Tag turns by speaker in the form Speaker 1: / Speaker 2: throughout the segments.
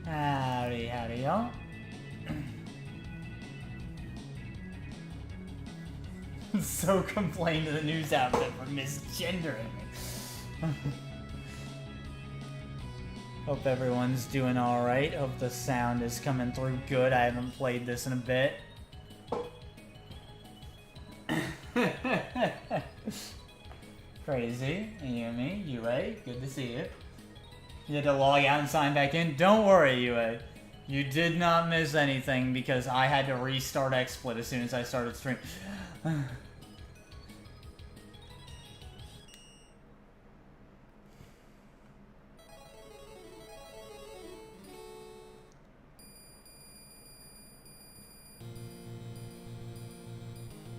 Speaker 1: Howdy, howdy, y'all. So complained to the news outfit for misgendering me. Hope everyone's doing alright. Hope the sound is coming through good. I haven't played this in a bit. Crazy. Yumi, UA, good to see you. You had to log out and sign back in? Don't worry, UA. You did not miss anything because I had to restart XSplit as soon as I started streaming.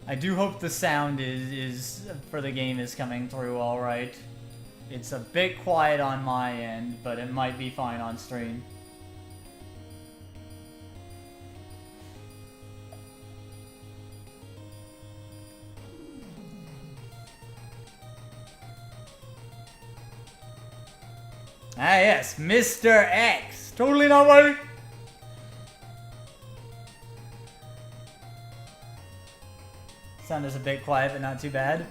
Speaker 1: I do hope the sound is for the game is coming through all right. It's a bit quiet on my end, but it might be fine on stream. Ah yes, Mr. X. Totally not worried. Sound is a bit quiet, but not too bad.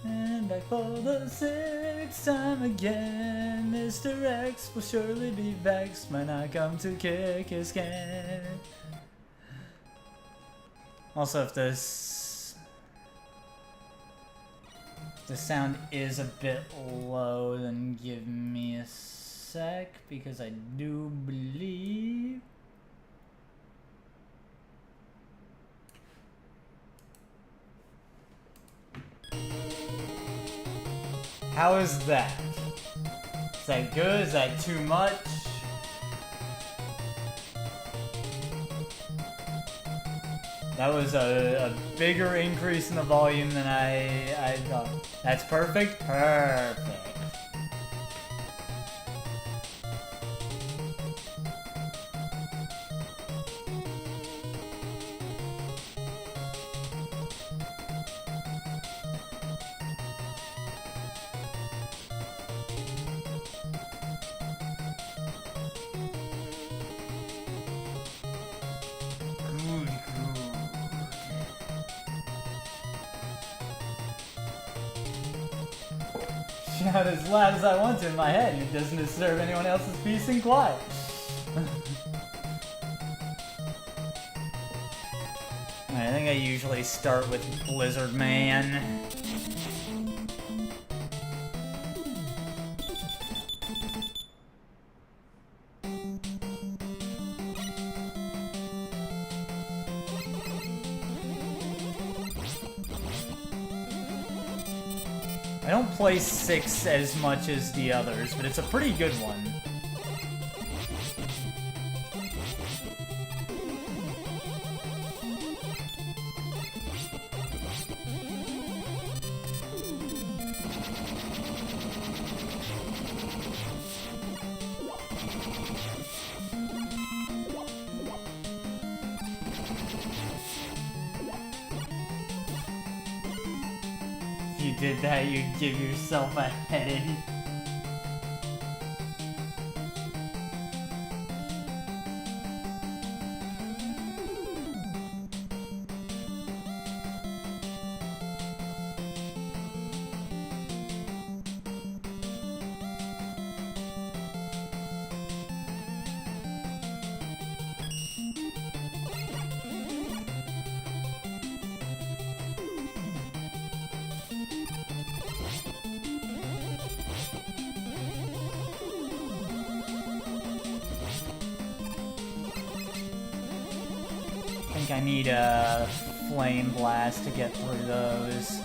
Speaker 1: And back for the sixth time again, Mr. X will surely be vexed, might not come to kick his can. Also, if the sound is a bit low, then give me a sec, because I do believe... How is that? Is that good? Is that too much? That was a bigger increase in the volume than I thought. That's perfect? Perfect. Shout as loud as I want to in my head. It doesn't disturb anyone else's peace and quiet. I think I usually start with Blizzard Man. I don't play 6 as much as the others, but it's a pretty good one. Did that, you'd give yourself a headache. I need a flame blast to get through those.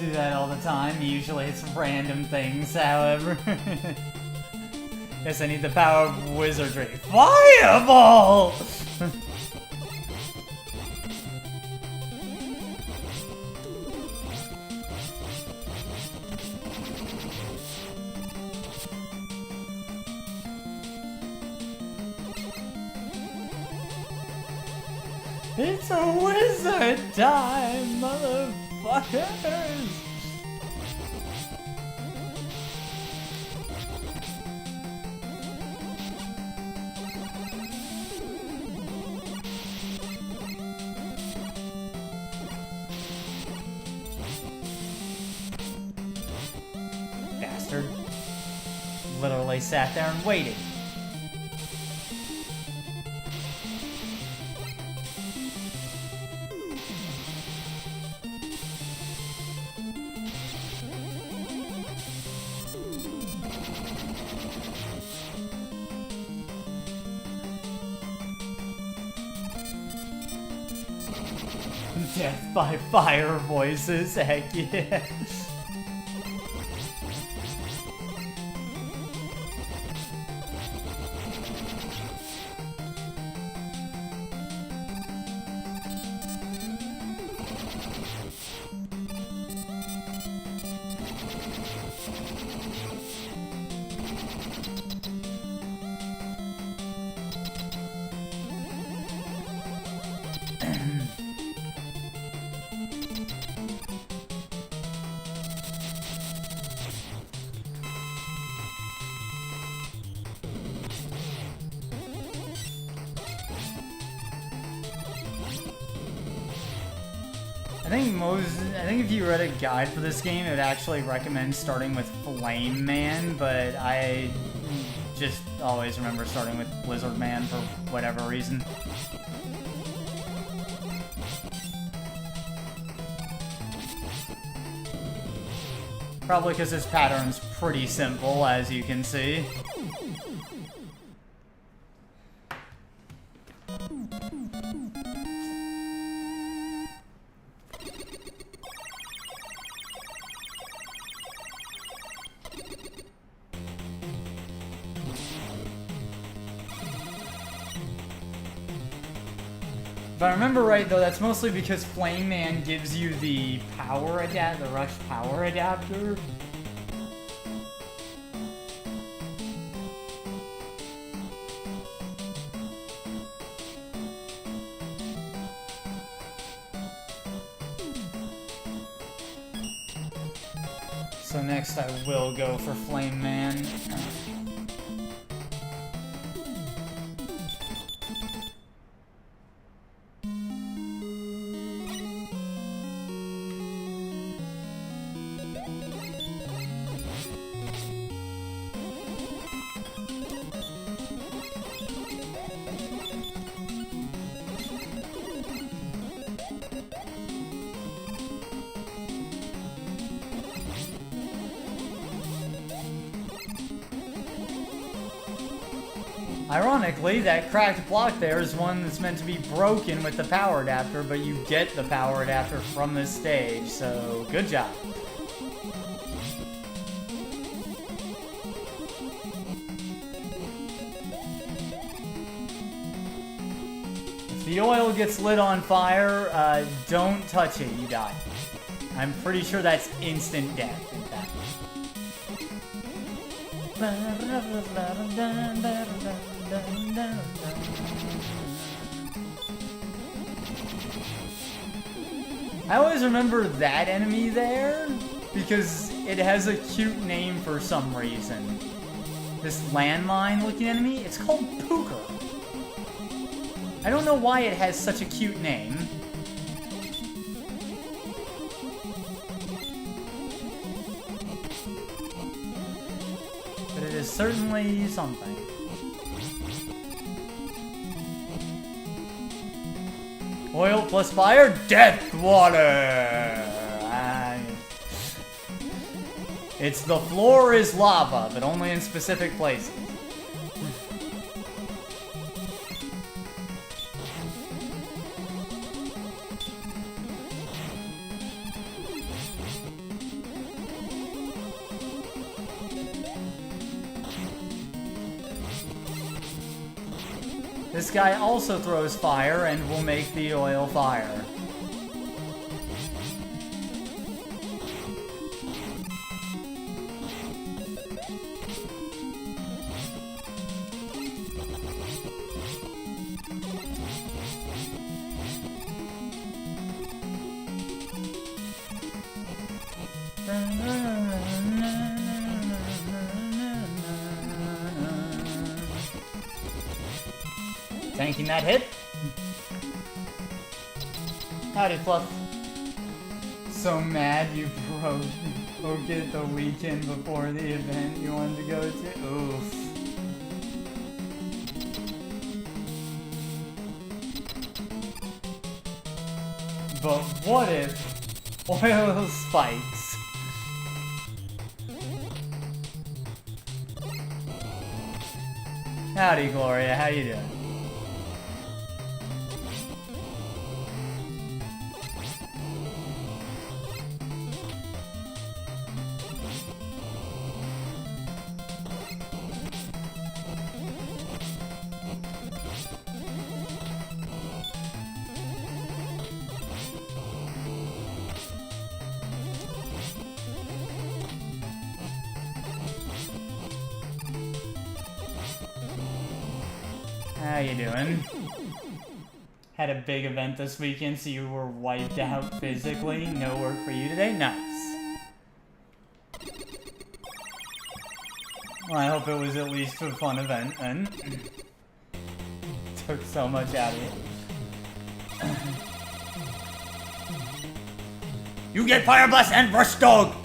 Speaker 1: do that all the time. Usually it's random things, however. Guess I need the power of wizardry. Fireball! It's a wizard time, motherfuckers! Bastard. Literally sat there and waited. Death by fire voices, heck yeah. I think if you read a guide for this game, it would actually recommend starting with Flame Man, but I just always remember starting with Blizzard Man for whatever reason. Probably because this pattern's pretty simple, as you can see. If I remember right, though, that's mostly because Flame Man gives you the the rush power adapter. So next I will go for Flame Man. Ironically, that cracked block there is one that's meant to be broken with the power adapter, but you get the power adapter from this stage, so good job. If the oil gets lit on fire, don't touch it, you die. I'm pretty sure that's instant death, in fact. I always remember that enemy there because it has a cute name for some reason. This landmine looking enemy, it's called Pooker. I don't know why it has such a cute name. But it is certainly something. Oil plus fire, death water! It's the floor is lava, but only in specific places. This guy also throws fire and will make the oil fire. Tanking that hit. Howdy, Fluff. So mad you broke it the weekend before the event you wanted to go to. Oof. But what if oil spikes? Howdy, Gloria. How you doing? How you doing? Had a big event this weekend, so you were wiped out physically. No work for you today? Nice. Well, I hope it was at least a fun event, then. Took so much out of it. You get Fire Blast and Rush Dog!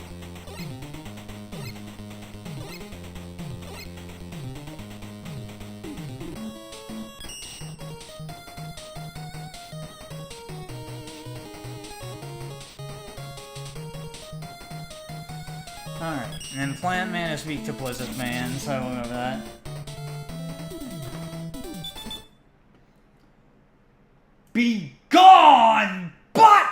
Speaker 1: Alright, and then Plant Man is weak to Blizzard Man, so I won't go over that. Be gone, but!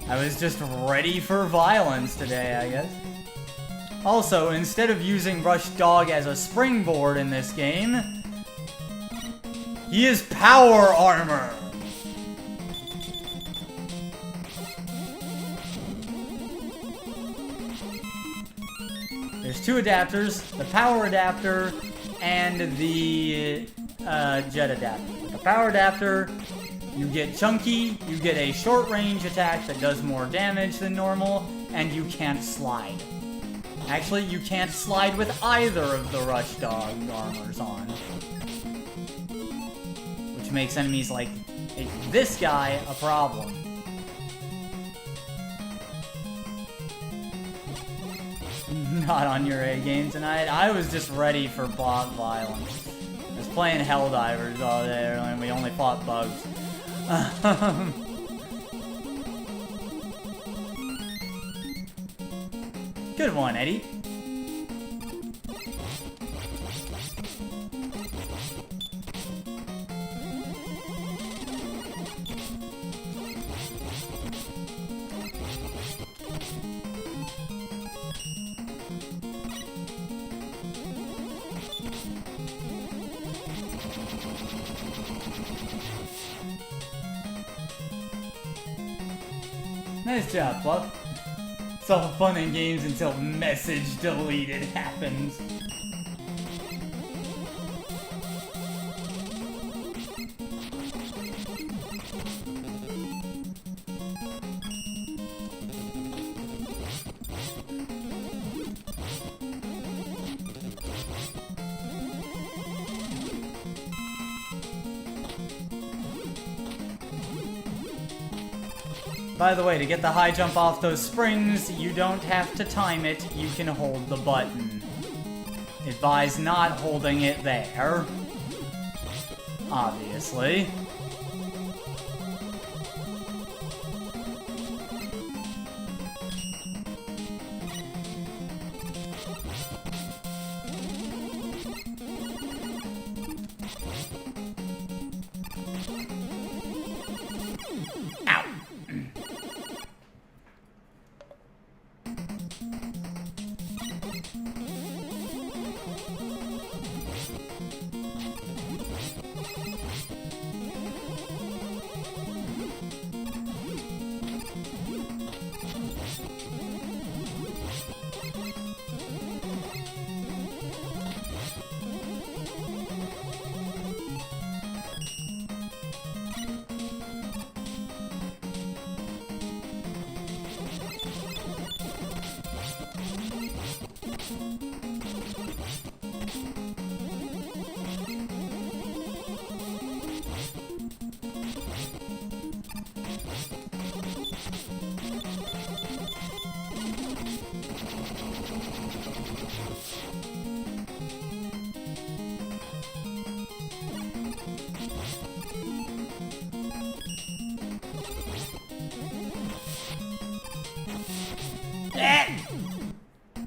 Speaker 1: I was just ready for violence today, I guess. Also, instead of using Rush Dog as a springboard in this game, he is Power Armor! There's two adapters, the Power Adapter and the Jet Adapter. With the Power Adapter, you get chunky, you get a short-range attack that does more damage than normal, and you can't slide. Actually, you can't slide with either of the Rush Dog armors on. Which makes enemies like this guy a problem. Not on your A game tonight. I was just ready for bot violence. I was playing Helldivers all day, and we only fought bugs. Good one, Eddie. Nice job, Fluff. It's all fun and games until message deleted happens. By the way, to get the high jump off those springs, you don't have to time it, you can hold the button. Advise not holding it there. Obviously.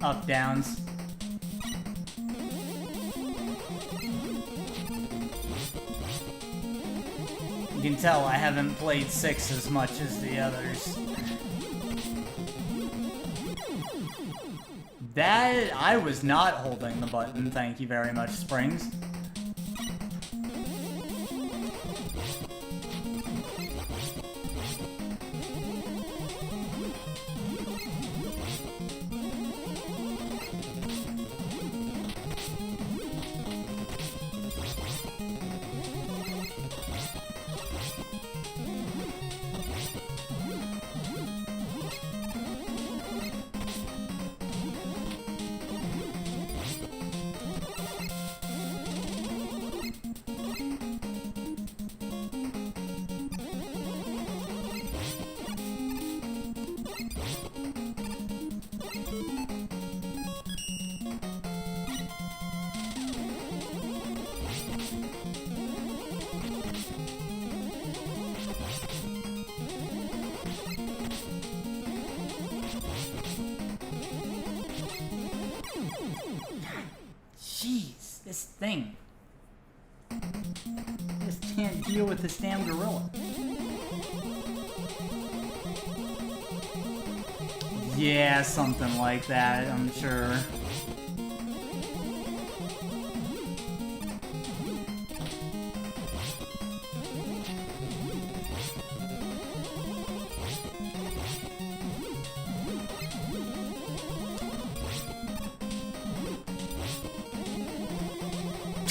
Speaker 1: up downs. You can tell I haven't played 6 as much as the others. That, I was not holding the button, thank you very much, Springs. Jeez, this thing. Just can't deal with this damn gorilla. Yeah, something like that, I'm sure.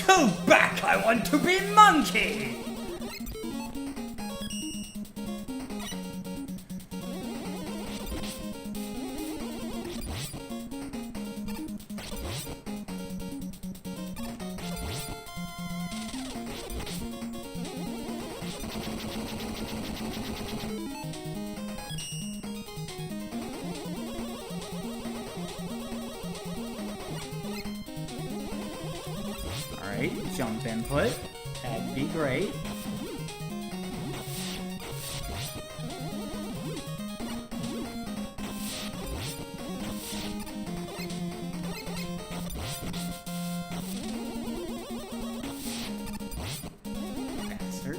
Speaker 1: Go back! I want to be monkey! Alright, jump input. That'd be great. Bastard.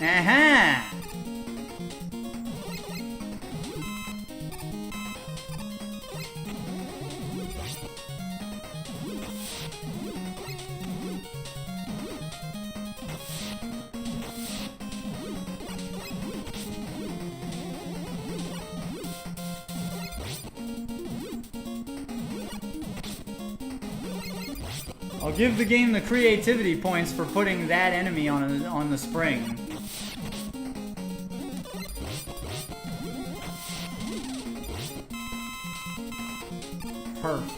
Speaker 1: Aha! I'll give the game the creativity points for putting that enemy on the spring. Perfect.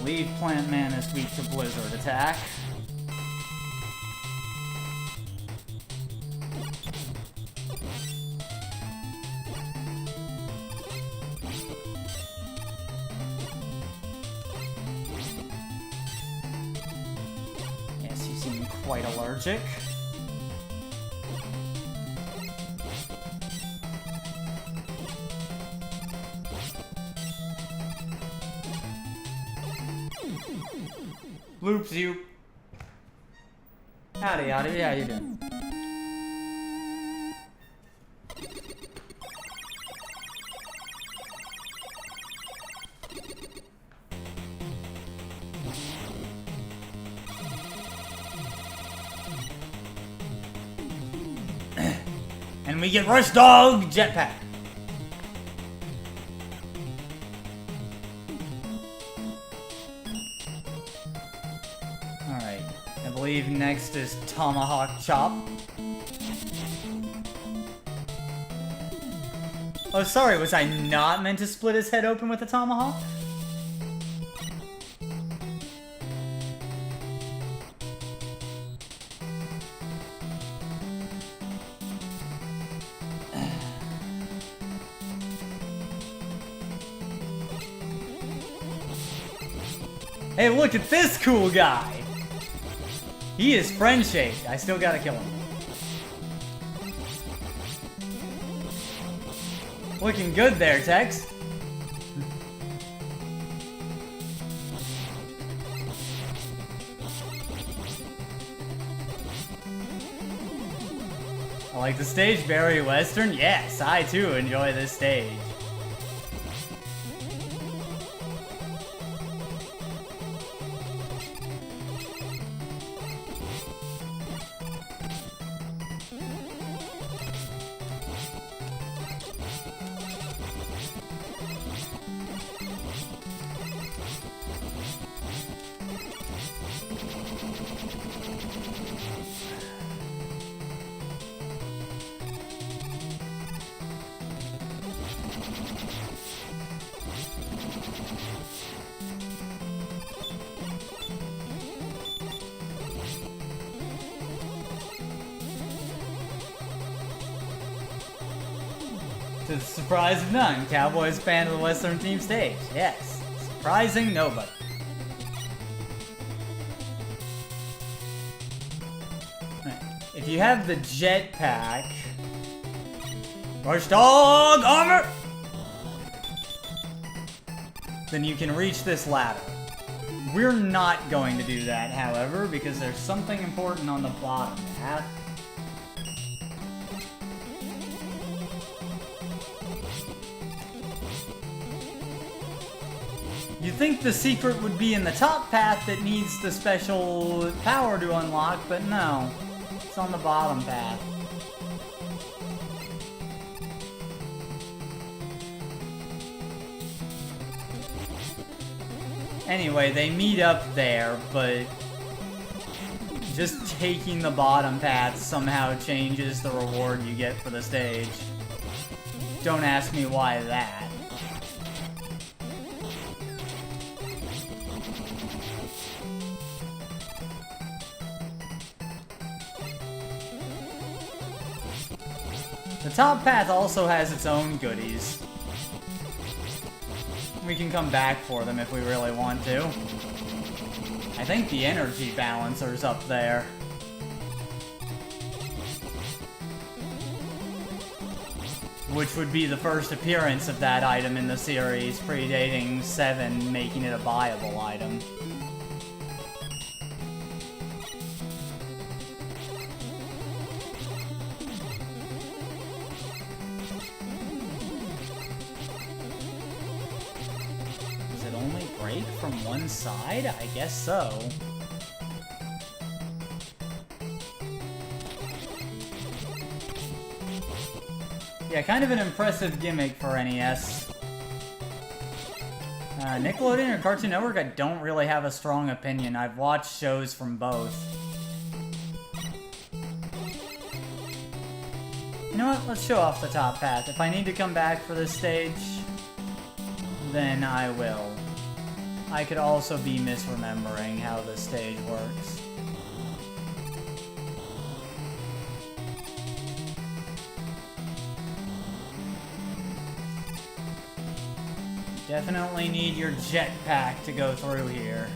Speaker 1: Leave Plant Man is weak to Blizzard attack. Quite allergic. Loops you. Howdy, how you doing? And we get Rush Dog Jetpack. Alright. I believe next is Tomahawk Chop. Oh, sorry, was I not meant to split his head open with a tomahawk? Hey, look at this cool guy! He is friend-shaped. I still gotta kill him. Looking good there, Tex. I like the stage, very Western. Yes, I too enjoy this stage. To the surprise of none, Cowboys fan of the Western team stage. Yes, surprising nobody. If you have the jetpack, Watchdog armor, then you can reach this ladder. We're not going to do that, however, because there's something important on the bottom path. You'd think the secret would be in the top path that needs the special power to unlock, but no. It's on the bottom path. Anyway, they meet up there, but just taking the bottom path somehow changes the reward you get for the stage. Don't ask me why that. The top path also has its own goodies. We can come back for them if we really want to. I think the energy balancer's up there. Which would be the first appearance of that item in the series, predating 7, making it a buyable item. From one side? I guess so. Yeah, kind of an impressive gimmick for NES. Nickelodeon or Cartoon Network, I don't really have a strong opinion. I've watched shows from both. You know what? Let's show off the top path. If I need to come back for this stage, then I will. I could also be misremembering how the stage works. Definitely need your jetpack to go through here.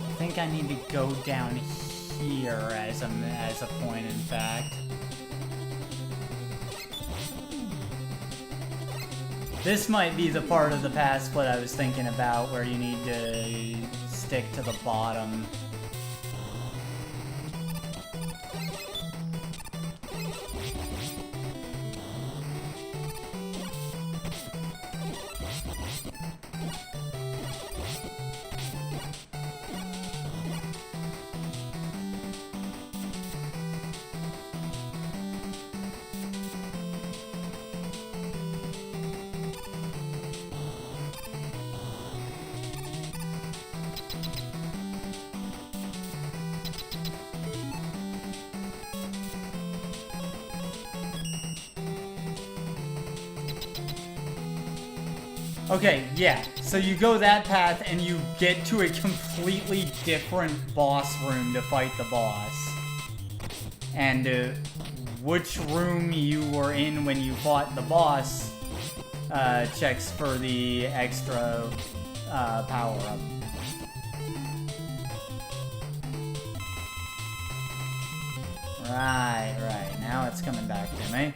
Speaker 1: I think I need to go down here as a point, in fact. This might be the part of the path split I was thinking about, where you need to stick to the bottom. Okay, yeah. So you go that path and you get to a completely different boss room to fight the boss. And which room you were in when you fought the boss checks for the extra power-up. Right. Now it's coming back to me.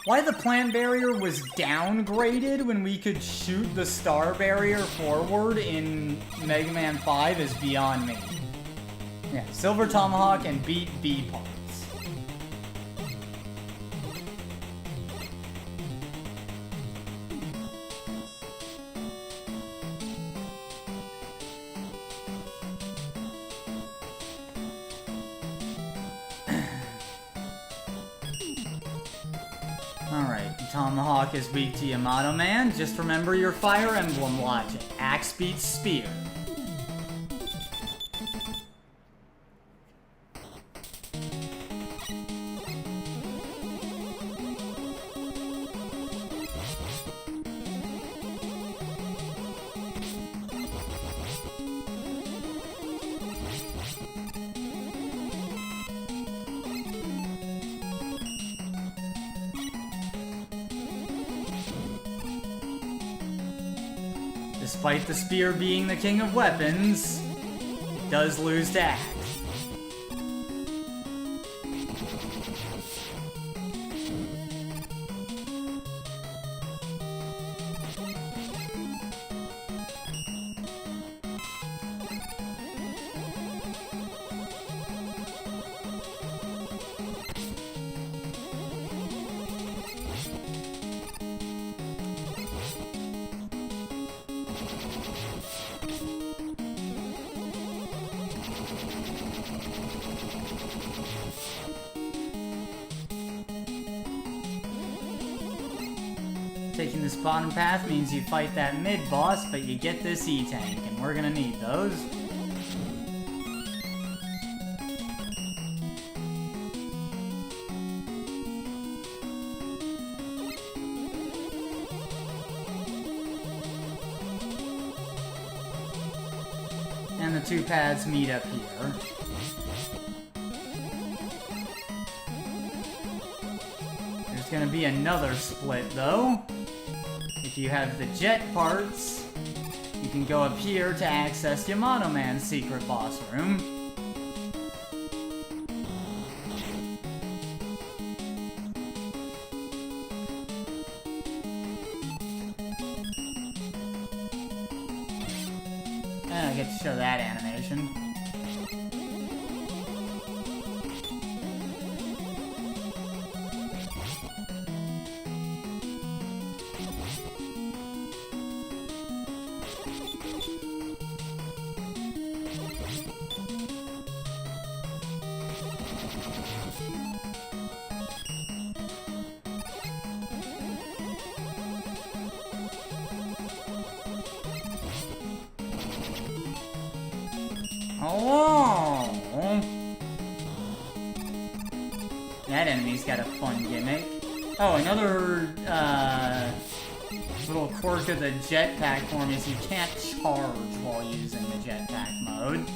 Speaker 1: Why the plant barrier was downgraded when we could shoot the star barrier forward in Mega Man 5 is beyond me. Yeah, Silver Tomahawk and beat B parts. Alright, Tomahawk is weak to Yamato Man. Just remember your Fire Emblem logic. Axe beats Spear. Despite the spear being the king of weapons, it does lose to axe. Taking this bottom path means you fight that mid-boss, but you get this E-Tank, and we're gonna need those. And the two paths meet up here. There's gonna be another split, though. If you have the jet parts, you can go up here to access Yamato Man's secret boss room. And I get to show that animation. Oh! That enemy's got a fun gimmick. Oh, another little quirk of the jetpack form is you can't charge while using the jetpack mode.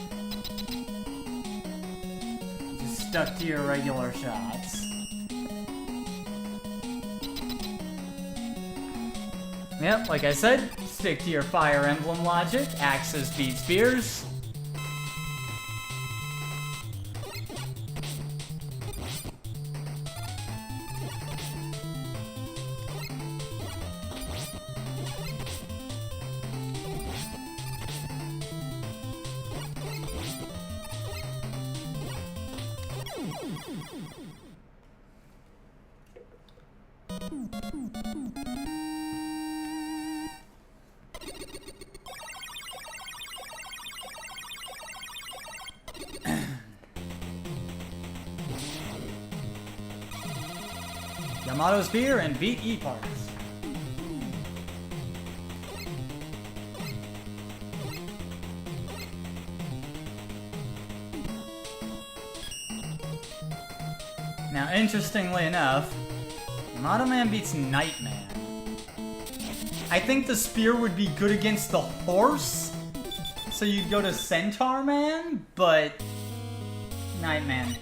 Speaker 1: Just stuck to your regular shots. Yep, like I said, stick to your Fire Emblem logic. Axes beat spears. Yamato Spear and beat E-Parts. Now, interestingly enough, Model Man beats Nightman. I think the spear would be good against the horse, so you'd go to Centaur Man, but Nightman.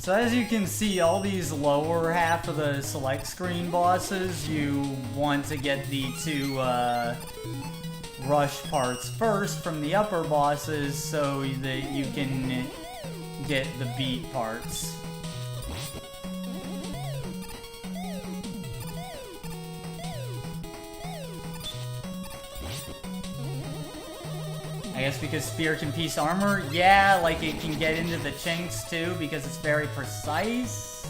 Speaker 1: So as you can see, all these lower half of the select screen bosses, you want to get the two rush parts first from the upper bosses so that you can get the beat parts. I guess because Spear can piece armor? Yeah, like it can get into the chinks too because it's very precise.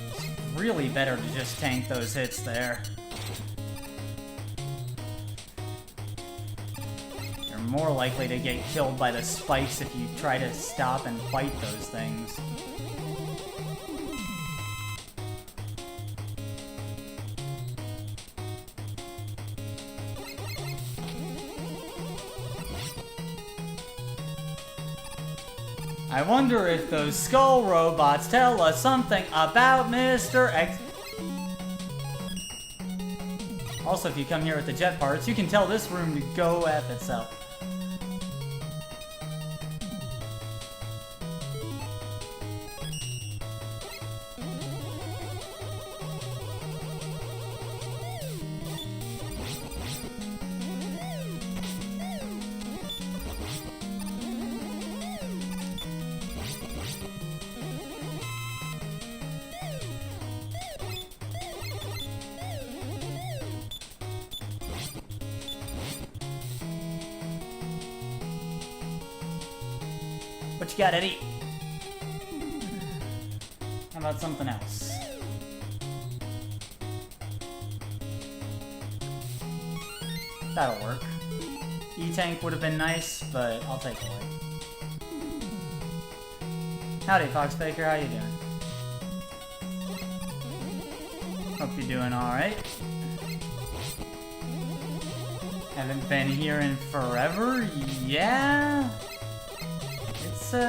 Speaker 1: It's really better to just tank those hits there. More likely to get killed by the spikes if you try to stop and fight those things. I wonder if those skull robots tell us something about Mr. X. Also, if you come here with the jet parts, you can tell this room to go F itself. What you got, Eddie? How about something else? That'll work. E-Tank would have been nice, but I'll take it away. Howdy, Fox Baker. How you doing? Hope you're doing alright. Haven't been here in forever? Yeah? It's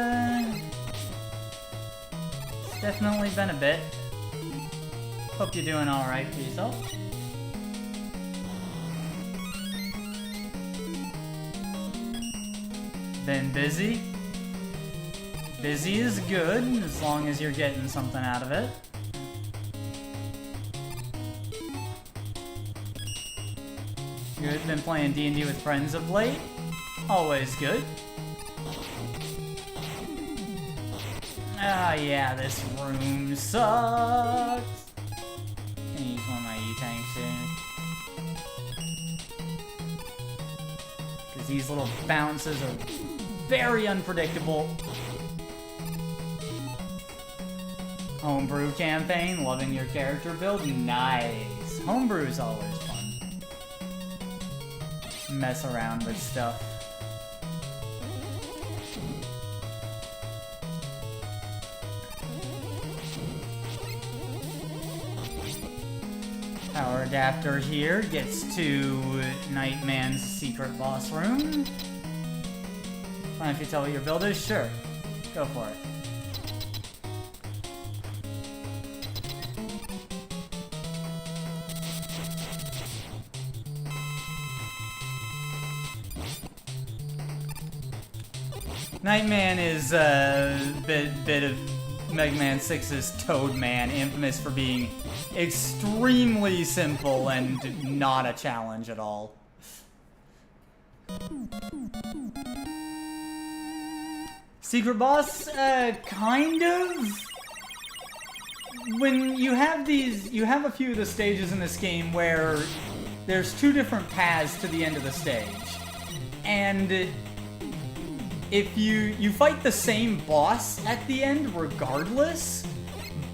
Speaker 1: definitely been a bit. Hope you're doing alright for yourself. Been busy? Busy is good, as long as you're getting something out of it. Good, been playing D&D with friends of late. Always good. Ah, yeah, this room sucks. Can use one of my E-Tanks here. Because these little bounces are very unpredictable. Homebrew campaign, loving your character build, nice. Homebrew is always fun. Mess around with stuff. Power adapter here gets to Nightman's secret boss room. Fine if you tell what your build is? Sure. Go for it. Nightman is a bit of Mega Man 6's Toad Man, infamous for being extremely simple and not a challenge at all. Secret boss? Kind of. When you have these, you have a few of the stages in this game where there's two different paths to the end of the stage. And if you fight the same boss at the end regardless,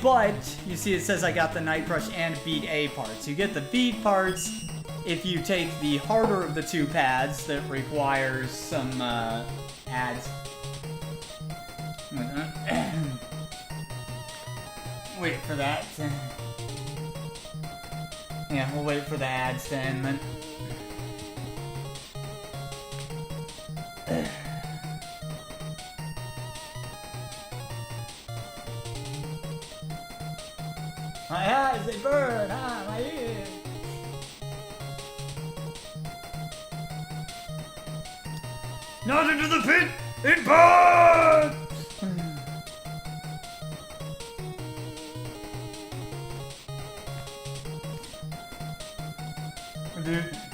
Speaker 1: But, you see it says I got the Night Crush and Beat A parts. You get the Beat parts if you take the harder of the two paths that requires some, ads. Wait for that. Yeah, we'll wait for the ads to end then. My eyes, they burn, my ears. Not into the pit, it burns!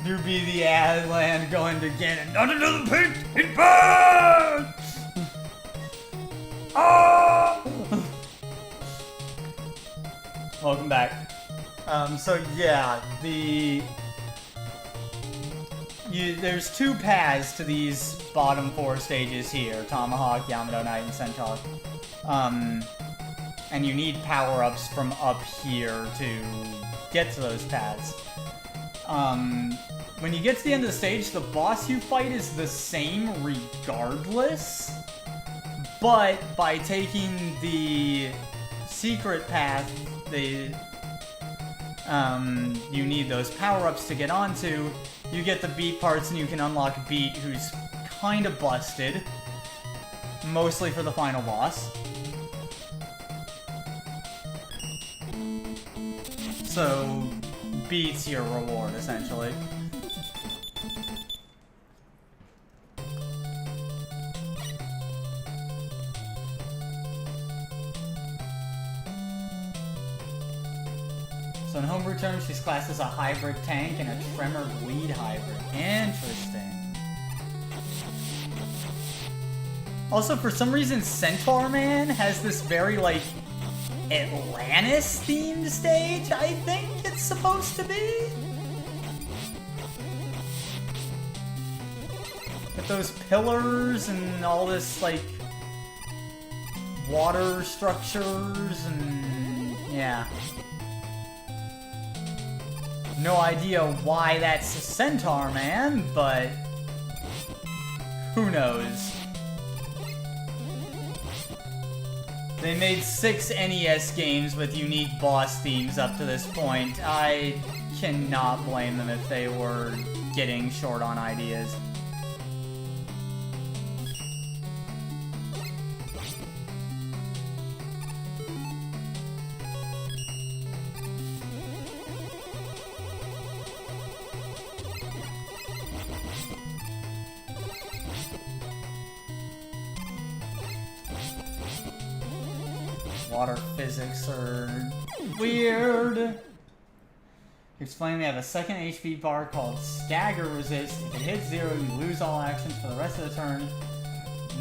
Speaker 1: Do be the Aslan going to get it. Not into the pit, it burns! Ah! Welcome back. So yeah, there's two paths to these bottom four stages here: Tomahawk, Yamato Knight, and Centaur. And you need power-ups from up here to get to those paths. When you get to the end of the stage, the boss you fight is the same regardless, but by taking the secret path, you need those power-ups to get onto. You get the Beat parts and you can unlock Beat, who's kind of busted, mostly for the final boss. So, Beat's your reward, essentially. So in homebrew terms, she's classed as a hybrid tank and a tremor bleed hybrid. Interesting. Also, for some reason, Centaur Man has this very, like, Atlantis-themed stage, I think it's supposed to be? With those pillars and all this, like, water structures and... yeah. No idea why that's a Centaur Man, but who knows? They made 6 NES games with unique boss themes up to this point. I cannot blame them if they were getting short on ideas. Water physics are weird. Explain they have a second HP bar called Stagger Resist. If it hits 0, you lose all actions for the rest of the turn.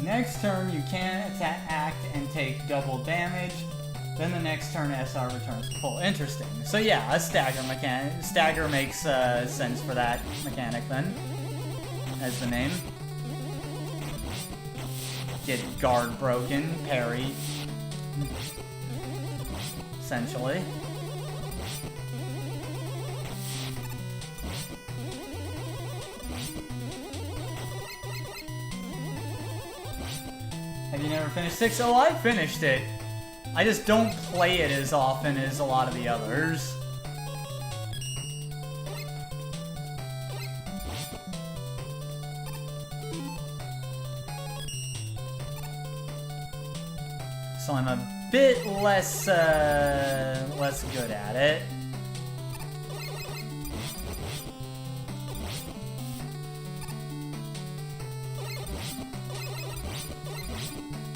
Speaker 1: Next turn, you can act and take double damage. Then the next turn, SR returns to full. Interesting. So yeah, a stagger mechanic. Stagger makes sense for that mechanic then, as the name. Get guard broken, parry. Essentially. Have you never finished 6? Oh, I finished it. I just don't play it as often as a lot of the others. So I'm a bit less good at it.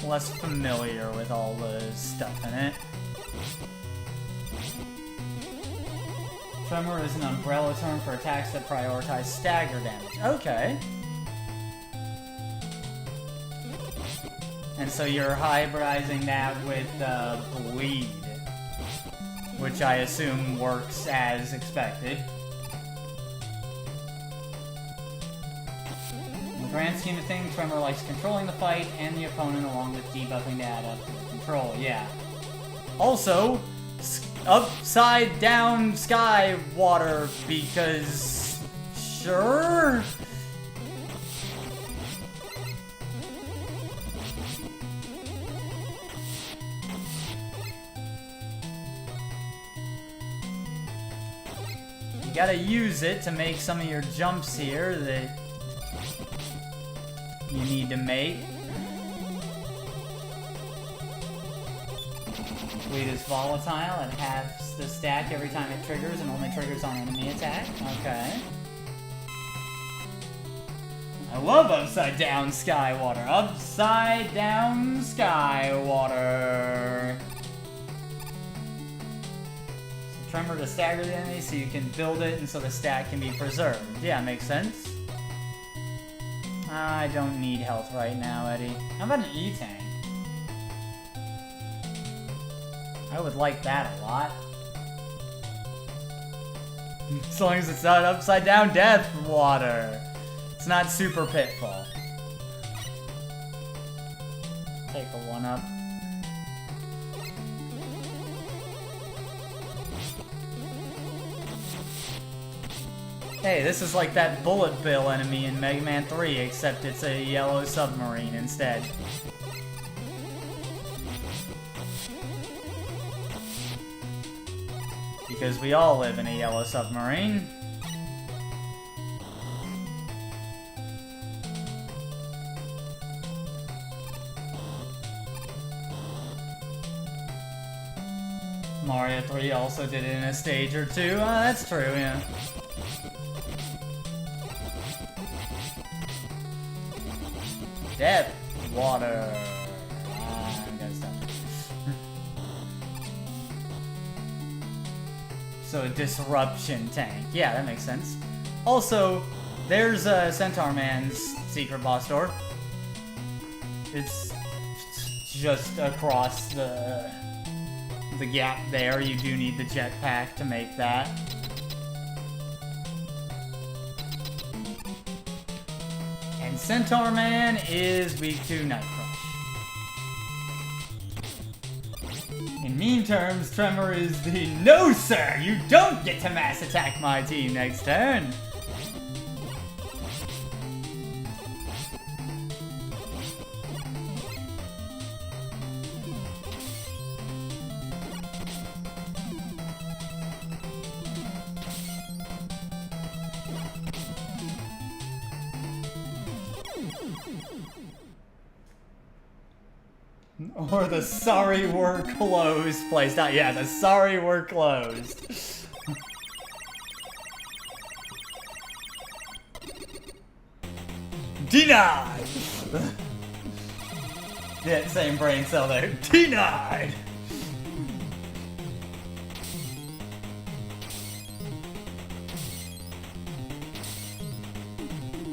Speaker 1: Less familiar with all the stuff in it. Tremor is an umbrella term for attacks that prioritize stagger damage. Okay. And so you're hybridizing that with bleed, which I assume works as expected. In the grand scheme of things, Tremor likes controlling the fight and the opponent along with debuffing to add up to the control. Yeah. Also, upside down sky water, because sure. You gotta use it to make some of your jumps here that you need to make. Fleet is volatile and halves the stack every time it triggers and only triggers on enemy attack. Okay. I love upside down sky water. Upside down sky water. So tremor to stagger the enemy so you can build it and so the stack can be preserved. Yeah, makes sense. I don't need health right now, Eddie. How about an E-tank? I would like that a lot. As long as it's not upside down death water. It's not super pitfall. Take a 1-up. Hey, this is like that bullet bill enemy in Mega Man 3, except it's a yellow submarine instead. Because we all live in a yellow submarine. Mario 3 also did it in a stage or two. Oh, that's true, yeah. Depth water. I'm gonna stop. So a disruption tank. Yeah, that makes sense. Also, there's Centaur Man's secret boss door. It's just across the gap there. You do need the jetpack to make that. And Centaur Man is weak to Night Crush. In mean terms, Tremor is the no sir, you don't get to mass attack my team next turn. Or the sorry we're closed place. Not yeah, the sorry we're closed. Denied! Yeah, same brain cell there. Denied!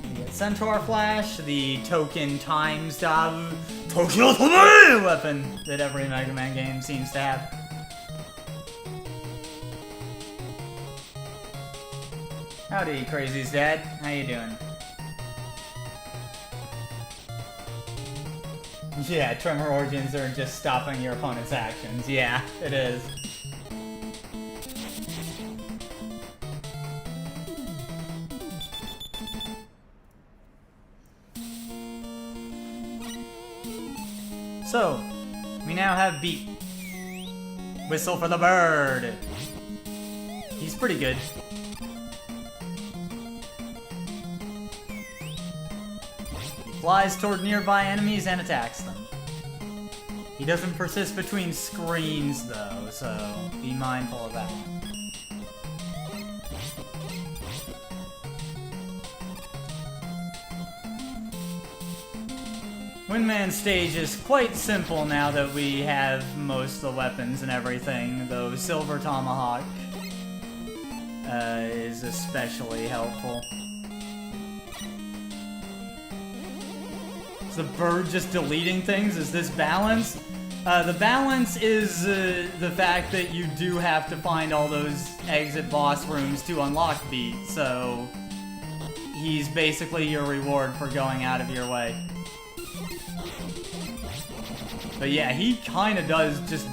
Speaker 1: You get Centaur Flash, the token times TotallyNotWily weapon that every Mega Man game seems to have. Howdy, Crazy's dad. How you doing? Yeah, Tremor Origins are just stopping your opponent's actions. Yeah, it is. So, we now have Beat. Whistle for the bird. He's pretty good. Flies toward nearby enemies and attacks them. He doesn't persist between screens though, so be mindful of that. Windman stage is quite simple now that we have most of the weapons and everything, though Silver Tomahawk is especially helpful. Is the bird just deleting things? Is this balance? The balance is the fact that you do have to find all those exit boss rooms to unlock Beat, so he's basically your reward for going out of your way. But yeah, he kind of does just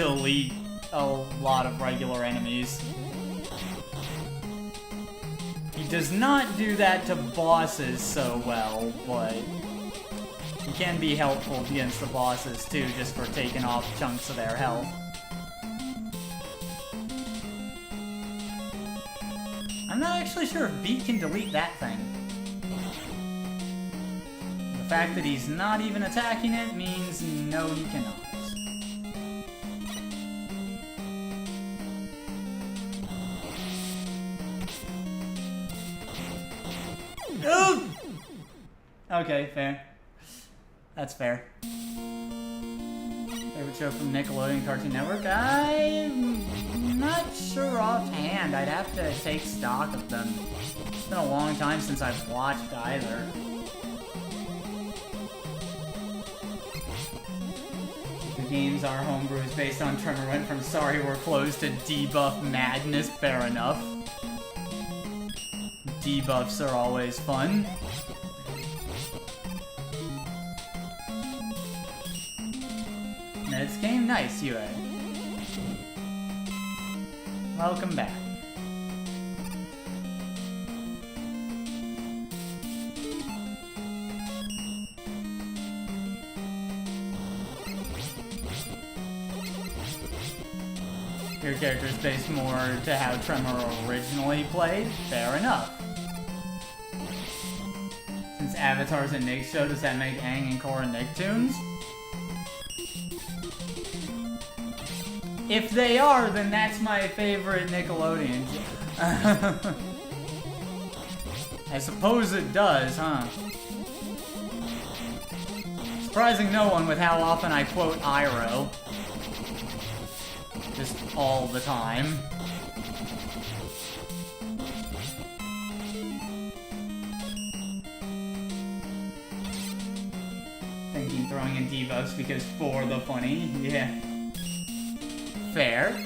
Speaker 1: delete a lot of regular enemies. He does not do that to bosses so well, but he can be helpful against the bosses too, just for taking off chunks of their health. I'm not actually sure if Beat can delete that thing. The fact that he's not even attacking it means no, he cannot. Okay, fair. That's fair. Favorite show from Nickelodeon Cartoon Network? I'm not sure offhand. I'd have to take stock of them. It's been a long time since I've watched either. The games are homebrews based on Tremor went from sorry we're closed to debuff madness. Fair enough. Debuffs are always fun. Ned's game? Nice, UA. Welcome back. Your character's based more to how Tremor originally played? Fair enough. Since Avatar's a Nick show, does that make Aang and Korra Nicktoons? If they are, then that's my favorite Nickelodeon. I suppose it does, huh? Surprising no one with how often I quote Iroh. Just all the time. Thinking throwing in debuffs because for the funny, yeah. Fair.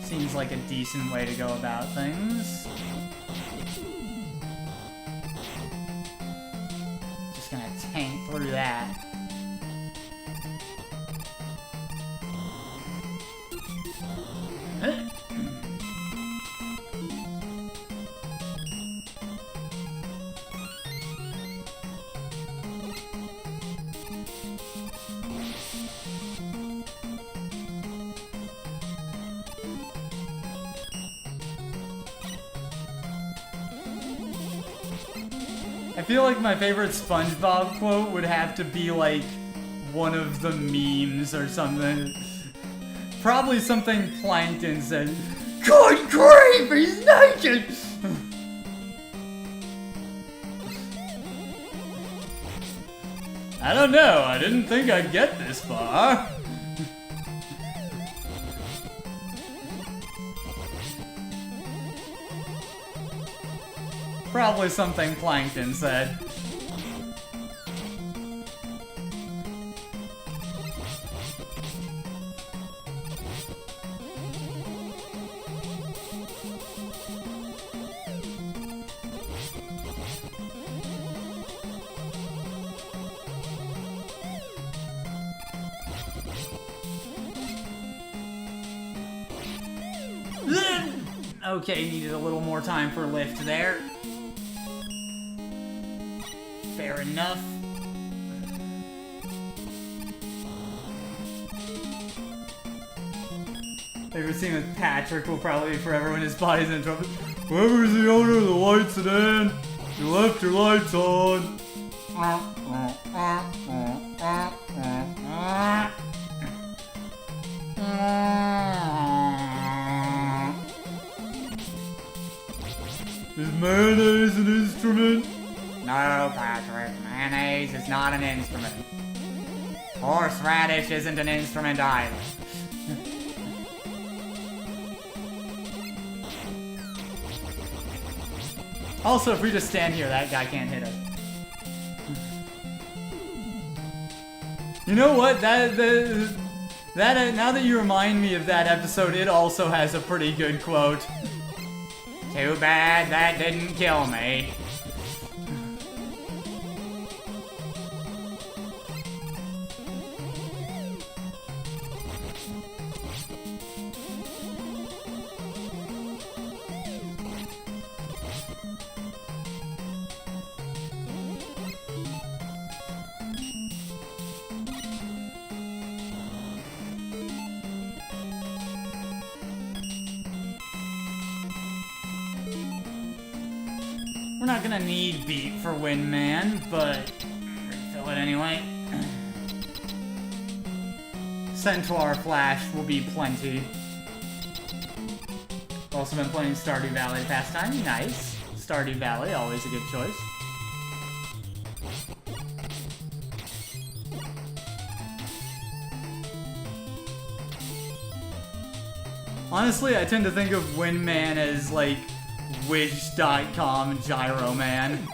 Speaker 1: Seems like a decent way to go about things. Just gonna tank through that. I feel like my favorite SpongeBob quote would have to be like one of the memes or something. Probably something Plankton said. Good grief, he's naked! I don't know, I didn't think I'd get this far. Probably something Plankton said. Okay, needed a little more time for lift there. Fair enough. Favorite scene with Patrick will probably be forever when his body's in trouble. Whoever's the owner of the white sedan, you left your lights on. Is mayonnaise an instrument? No, Patrick. Mayonnaise is not an instrument. Horseradish isn't an instrument either. Also, if we just stand here, that guy can't hit us. You know what? Now that you remind me of that episode, it also has a pretty good quote. Too bad that didn't kill me. We're not gonna need beat for Windman, but refill it anyway. Centaur Flash will be plenty. Also been playing Stardew Valley the past time. Nice. Stardew Valley, always a good choice. Honestly, I tend to think of Windman as like Wish.com Gyro Man.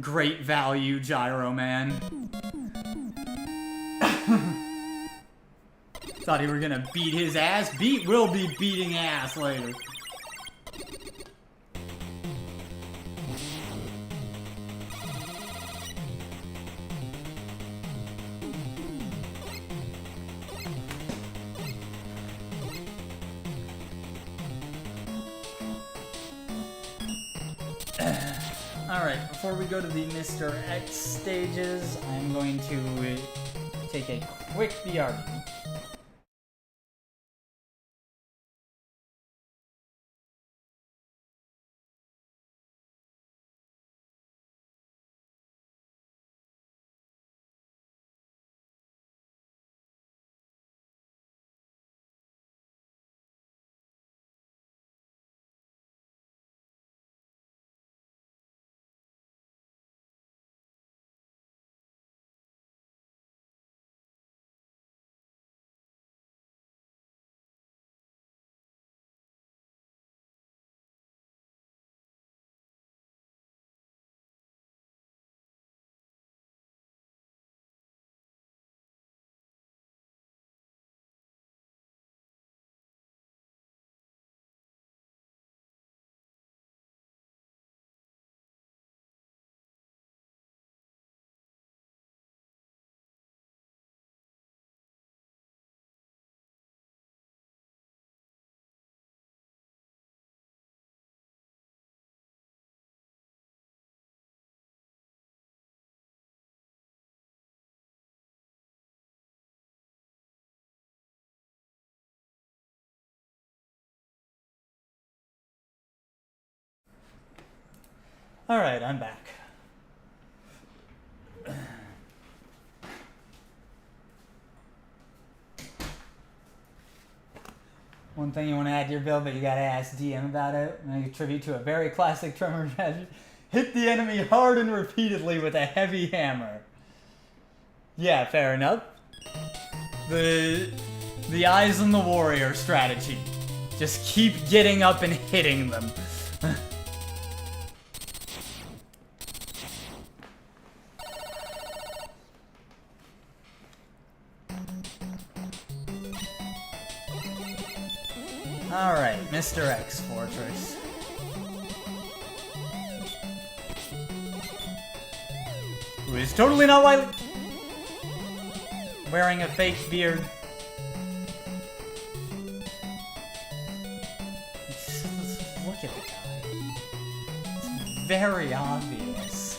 Speaker 1: Great value Gyro Man. Thought he were gonna beat his ass. Beat will be beating ass later. Alright, before we go to the Mr. X stages, I'm going to take a quick BRB. Alright, I'm back. One thing you want to add to your build, but you gotta ask DM about it. And I tribute to a very classic Tremor strategy. Hit the enemy hard and repeatedly with a heavy hammer. Yeah, fair enough. The Eyes on the Warrior strategy. Just keep getting up and hitting them. Alright, Mr. X Fortress. Who is totally not Wily. Wearing a fake beard. Look at the guy. It's very obvious.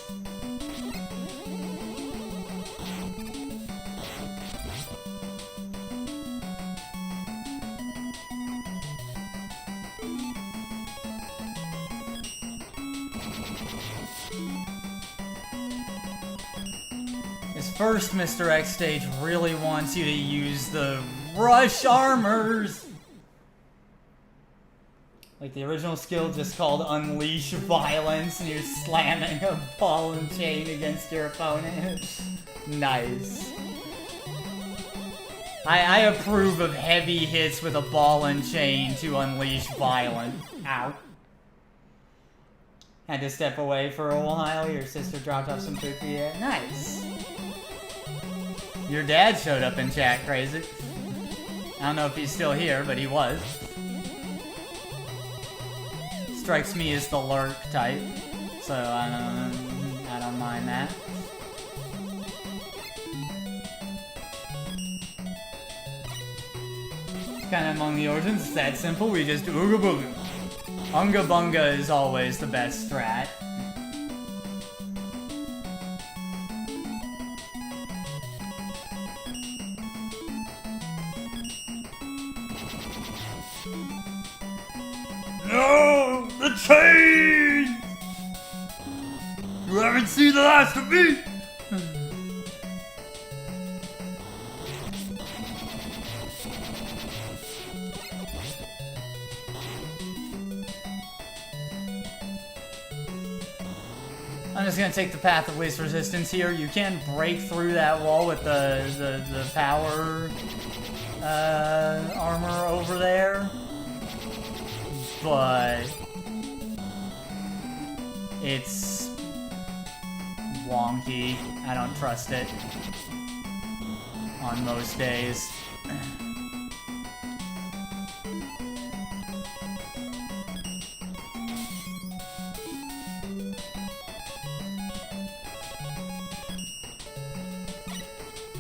Speaker 1: First Mr. X stage really wants you to use the rush armors. Like the original skill just called Unleash Violence, and you're slamming a ball and chain against your opponent. Nice. I approve of heavy hits with a ball and chain to unleash violence. Ow. Had to step away for a while. Your sister dropped off some food for you. Nice. Your dad showed up in chat, crazy. I don't know if he's still here, but he was. Strikes me as the lurk type, so I don't mind that. Kind of among the origins, it's that simple. We just ooga booga. Unga bunga is always the best strat. No! The chain! see the last of me! I'm just gonna take the path of least resistance here. You can break through that wall with the power armor over there, but it's wonky. I don't trust it on most days.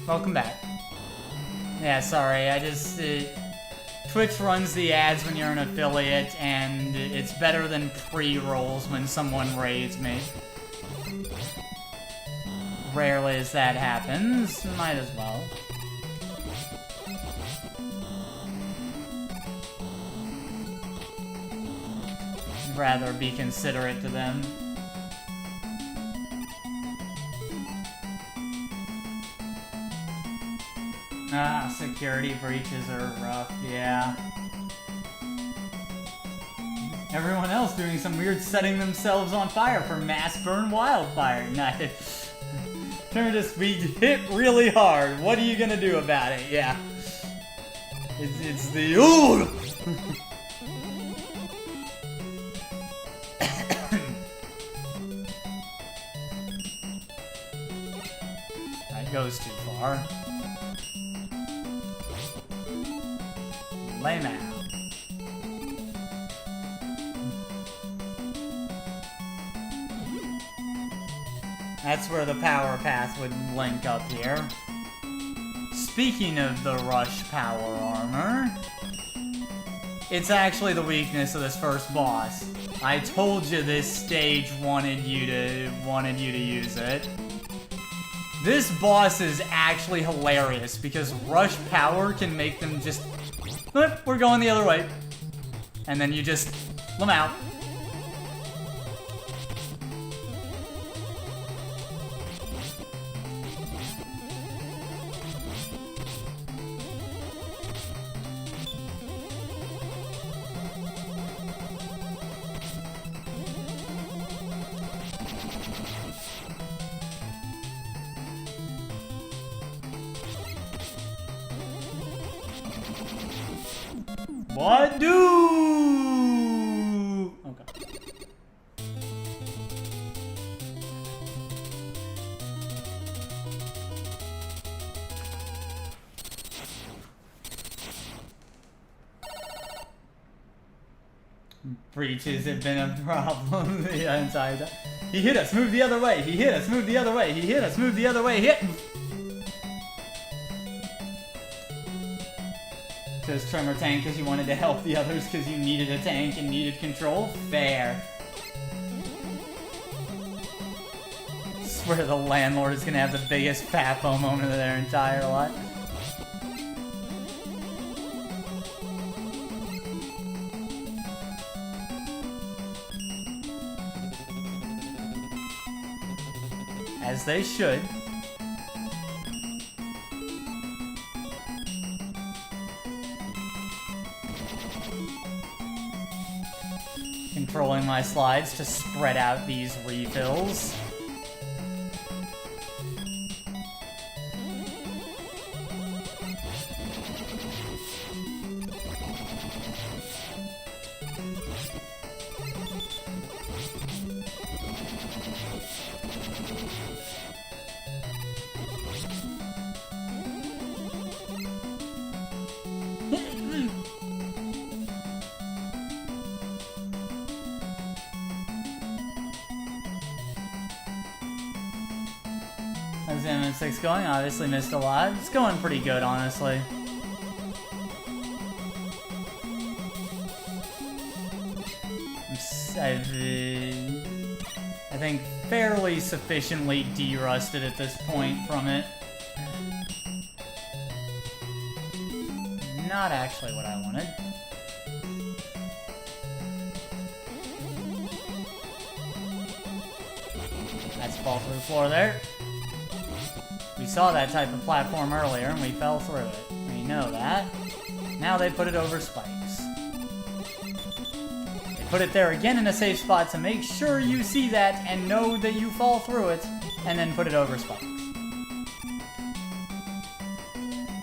Speaker 1: Welcome back. Yeah, sorry, Twitch runs the ads when you're an affiliate, and it's better than pre-rolls when someone raids me. Rarely as that happens, might as well. I'd rather be considerate to them. Ah, security breaches are rough, yeah. Everyone else doing some weird setting themselves on fire for mass burn wildfire. Nice. Turn to speed hit really hard. What are you gonna do about it? Yeah. It's the old. That goes too far. Lame out. That's where the power path would link up here. Speaking of the rush power armor, it's actually the weakness of this first boss. I told you this stage wanted you to use it. This boss is actually hilarious because rush power can make them just, we're going the other way, and then you just let them out. What do? Okay. Breaches have been a problem the entire time. He hit us, move the other way. He hit us, move the other way. He hit us, move the other way. Hit! Because Tremor tank because you wanted to help the others because you needed a tank and needed control? Fair. I swear the landlord is going to have the biggest FAFO moment of their entire life. As they should. Controlling my slides to spread out these refills. How's the M6 going? Obviously missed a lot. It's going pretty good, honestly. I think fairly sufficiently de-rusted at this point from it. Not actually what I wanted. That's fall through the floor there. We saw that type of platform earlier, and we fell through it. We know that. Now they put it over spikes. They put it there again in a safe spot to make sure you see that and know that you fall through it, and then put it over spikes.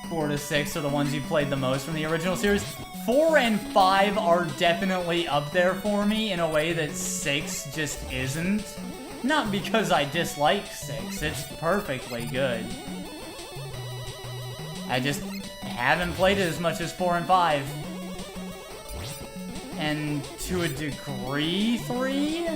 Speaker 1: 4 to 6 are the ones you played the most from the original series. 4 and 5 are definitely up there for me in a way that 6 just isn't. Not because I dislike 6, it's perfectly good. I just haven't played it as much as 4 and 5. And to a degree, 3?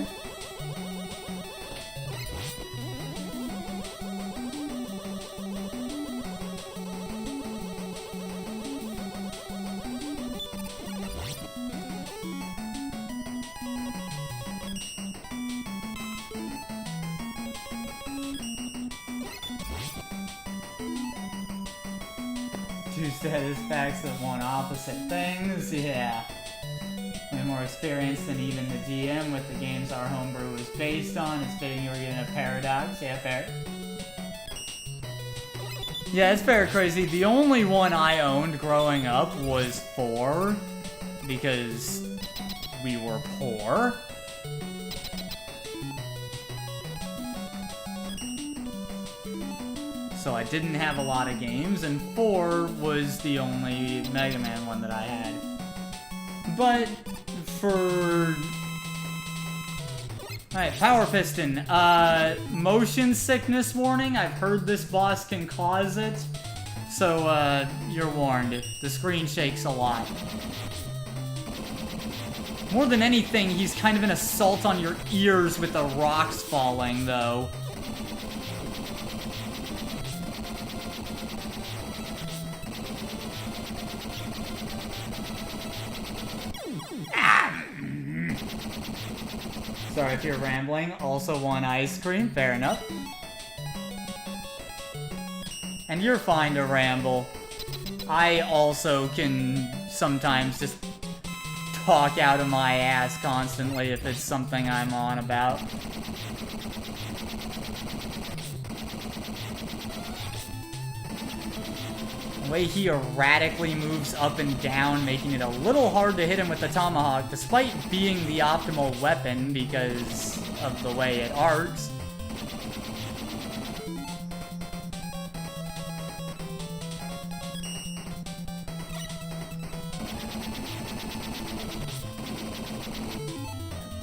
Speaker 1: Two status packs that want opposite things, yeah. Way more experience than even the DM with the games our homebrew was based on. It's fitting you were getting a paradox, yeah, fair. Yeah, it's fair, crazy. The only one I owned growing up was 4, because we were poor. So I didn't have a lot of games, and 4 was the only Mega Man one that I had. But for... Alright, Power Piston. Motion sickness warning. I've heard this boss can cause it. So, you're warned. The screen shakes a lot. More than anything, he's kind of an assault on your ears with the rocks falling, though. Sorry if you're rambling. Also want ice cream. Fair enough. And you're fine to ramble. I also can sometimes just talk out of my ass constantly if it's something I'm on about. The way he erratically moves up and down, making it a little hard to hit him with the tomahawk, despite being the optimal weapon because of the way it arcs.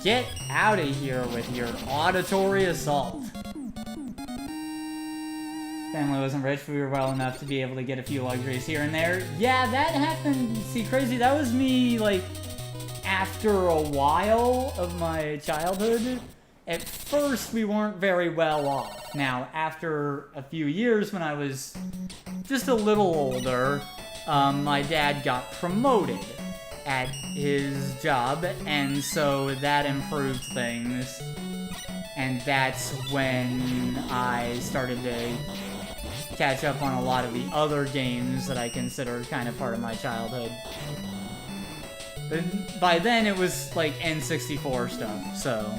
Speaker 1: Get out of here with your auditory assault. Family wasn't rich, but we were well enough to be able to get a few luxuries here and there. Yeah, that happened. See, crazy, that was me, like, after a while of my childhood. At first, we weren't very well off. Now, after a few years, when I was just a little older, my dad got promoted at his job, and so that improved things. And that's when I started to catch up on a lot of the other games that I consider kind of part of my childhood. But by then, it was like N64 stuff, so...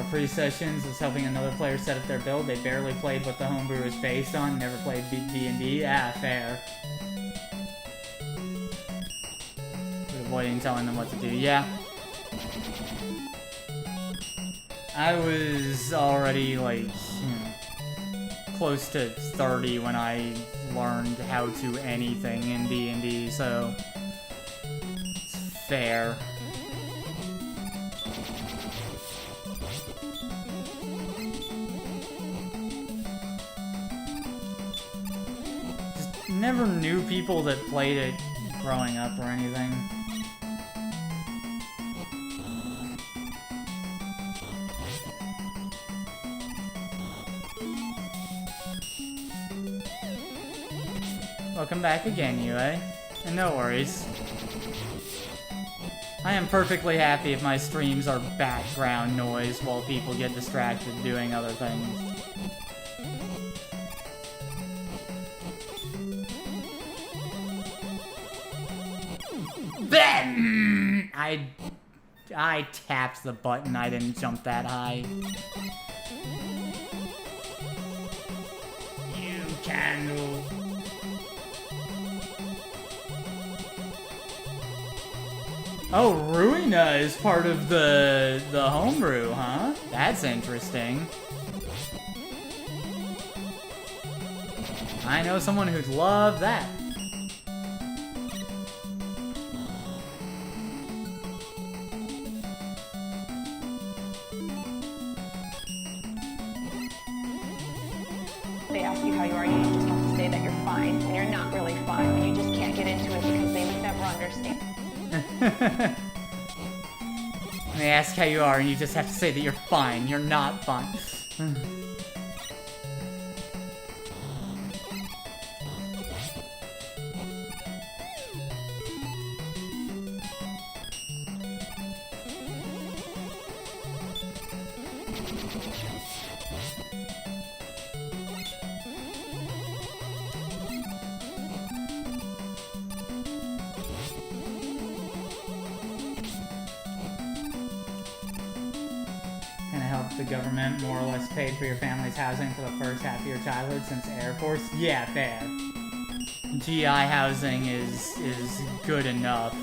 Speaker 1: Pre-sessions is helping another player set up their build. They barely played what the homebrew is based on, never played D&D. Ah, fair. Avoiding telling them what to do. Yeah. I was already, like, close to 30 when I learned how to anything in D&D, so it's fair. Never knew people that played it growing up or anything. Welcome back again, UA. And no worries. I am perfectly happy if my streams are background noise while people get distracted doing other things. I tapped the button. I didn't jump that high. You candle. Oh, Ruina is part of the homebrew, huh? That's interesting. I know someone who'd love that.
Speaker 2: They ask you how you are, you just have to say that you're fine, and you're not really fine, and you just can't get into it because they would never understand.
Speaker 1: They ask how you are, and you just have to say that you're fine. You're not fine. The government more or less paid for your family's housing for the first half of your childhood since Air Force? Yeah, fair. GI housing is good enough.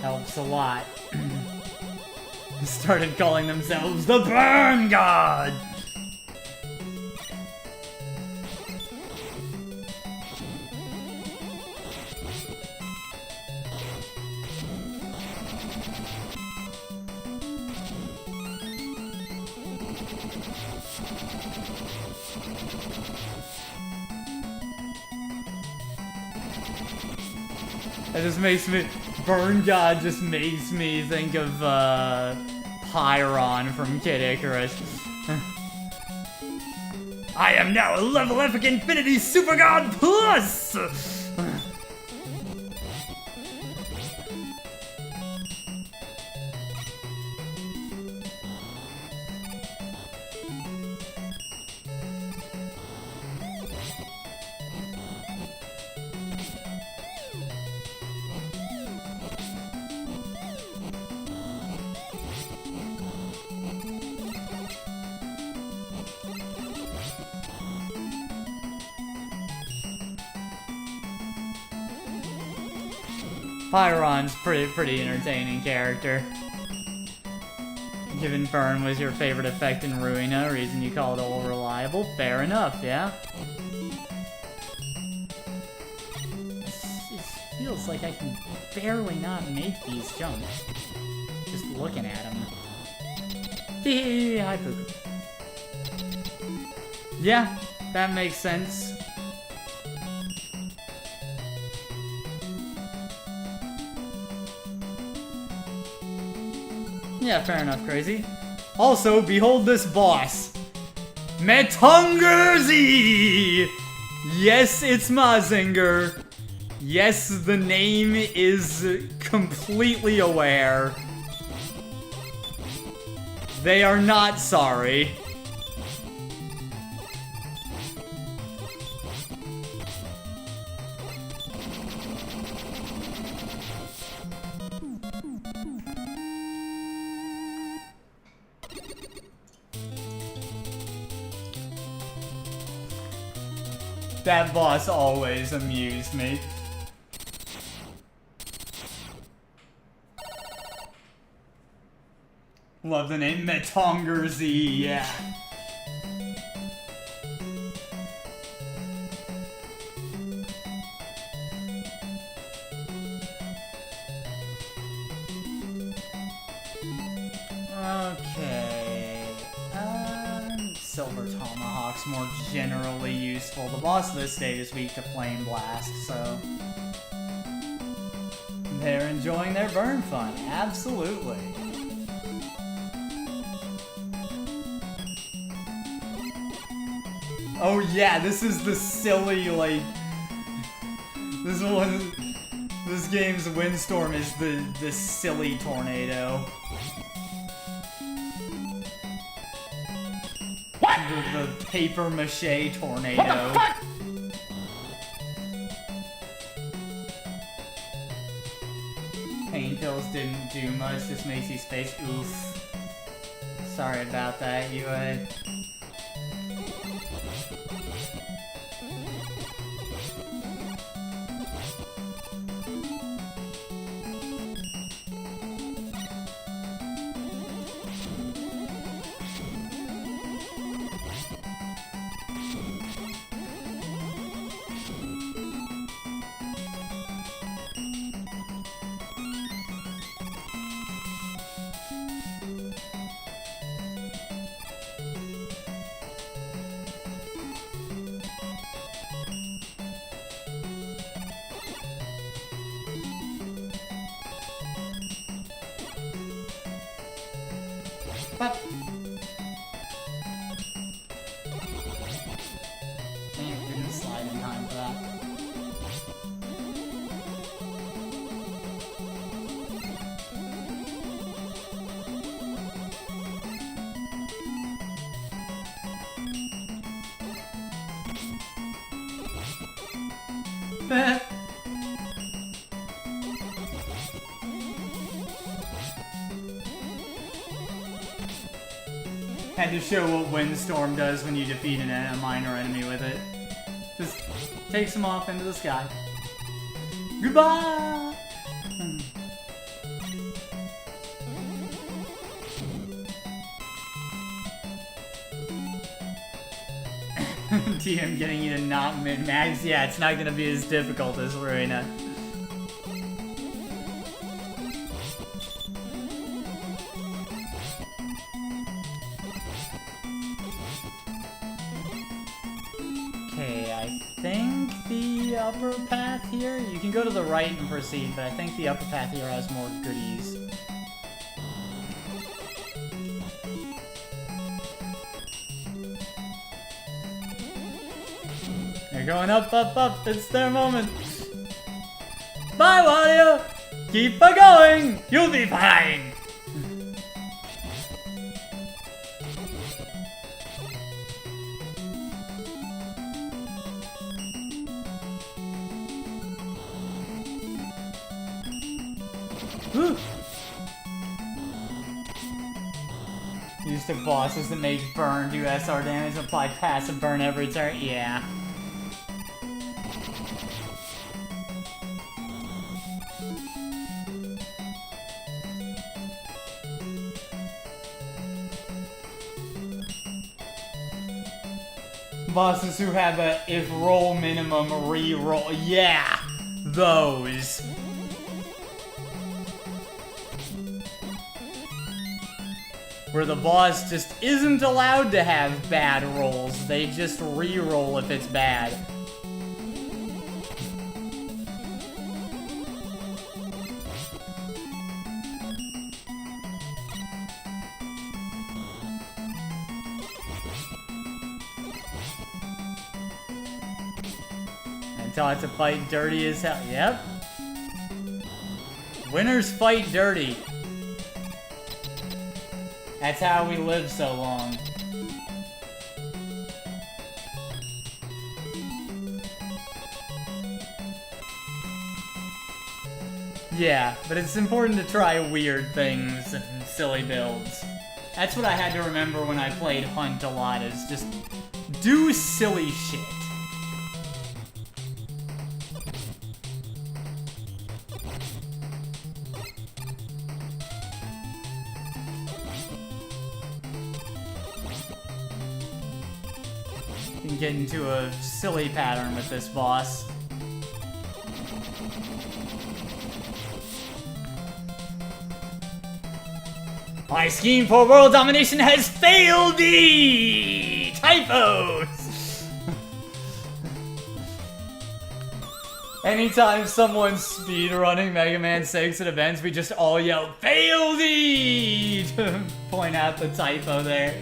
Speaker 1: Helps a lot. Started calling themselves the Burn God! That just makes me... Burn God just makes me think of, Pyron from Kid Icarus. I am now a level epic infinity super god plus! Pyron's pretty entertaining character. Given Burn was your favorite effect in Ruina, reason you call it all reliable, fair enough, yeah? It feels like I can barely not make these jumps. Just looking at them. Hee hi Puka. Yeah, that makes sense. Yeah, fair enough, Crazy. Also, behold this boss. Metungerzi! Yes, it's Mazinger. Yes, the name is completely aware. They are not sorry. That boss always amused me. Love the name Metongerzi, yeah. Okay. Silver Tomahawk's more generally useful. The boss of this stage is weak to Flame Blast, so... They're enjoying their burn fun, absolutely. Oh yeah, this is the silly, like... This game's windstorm is the silly tornado. The paper mache tornado.
Speaker 3: What the fuck?
Speaker 1: Pain pills didn't do much, just makes you space. Oof. Sorry about that, UA. But damn, didn't slide in time for that. Had to show what Windstorm does when you defeat a minor enemy with it. Just takes them off into the sky. Goodbye! TM getting you to not min-max. Yeah, it's not gonna be as difficult as Ruina. Okay, I think the upper path here, you can go to the right and proceed, but I think the upper path here has more goodies. They're going up, up, up. It's their moment. Bye, Wario. Keep going. You'll be fine. Use the bosses that make burn do SR damage, apply passive burn every turn. Yeah. Bosses who have a if roll minimum re-roll. Yeah! Those. Where the boss just isn't allowed to have bad rolls. They just re-roll if it's bad. Tell it to fight dirty as hell. Yep. Winners fight dirty. That's how we live so long. Yeah, but it's important to try weird things and silly builds. That's what I had to remember when I played Hunt a lot, is just do silly shit. And get into a silly pattern with this boss. My scheme for world domination has failed thee! Typos! Anytime someone's speedrunning Mega Man 6 at events, we just all yell, "Fail thee!" to point out the typo there.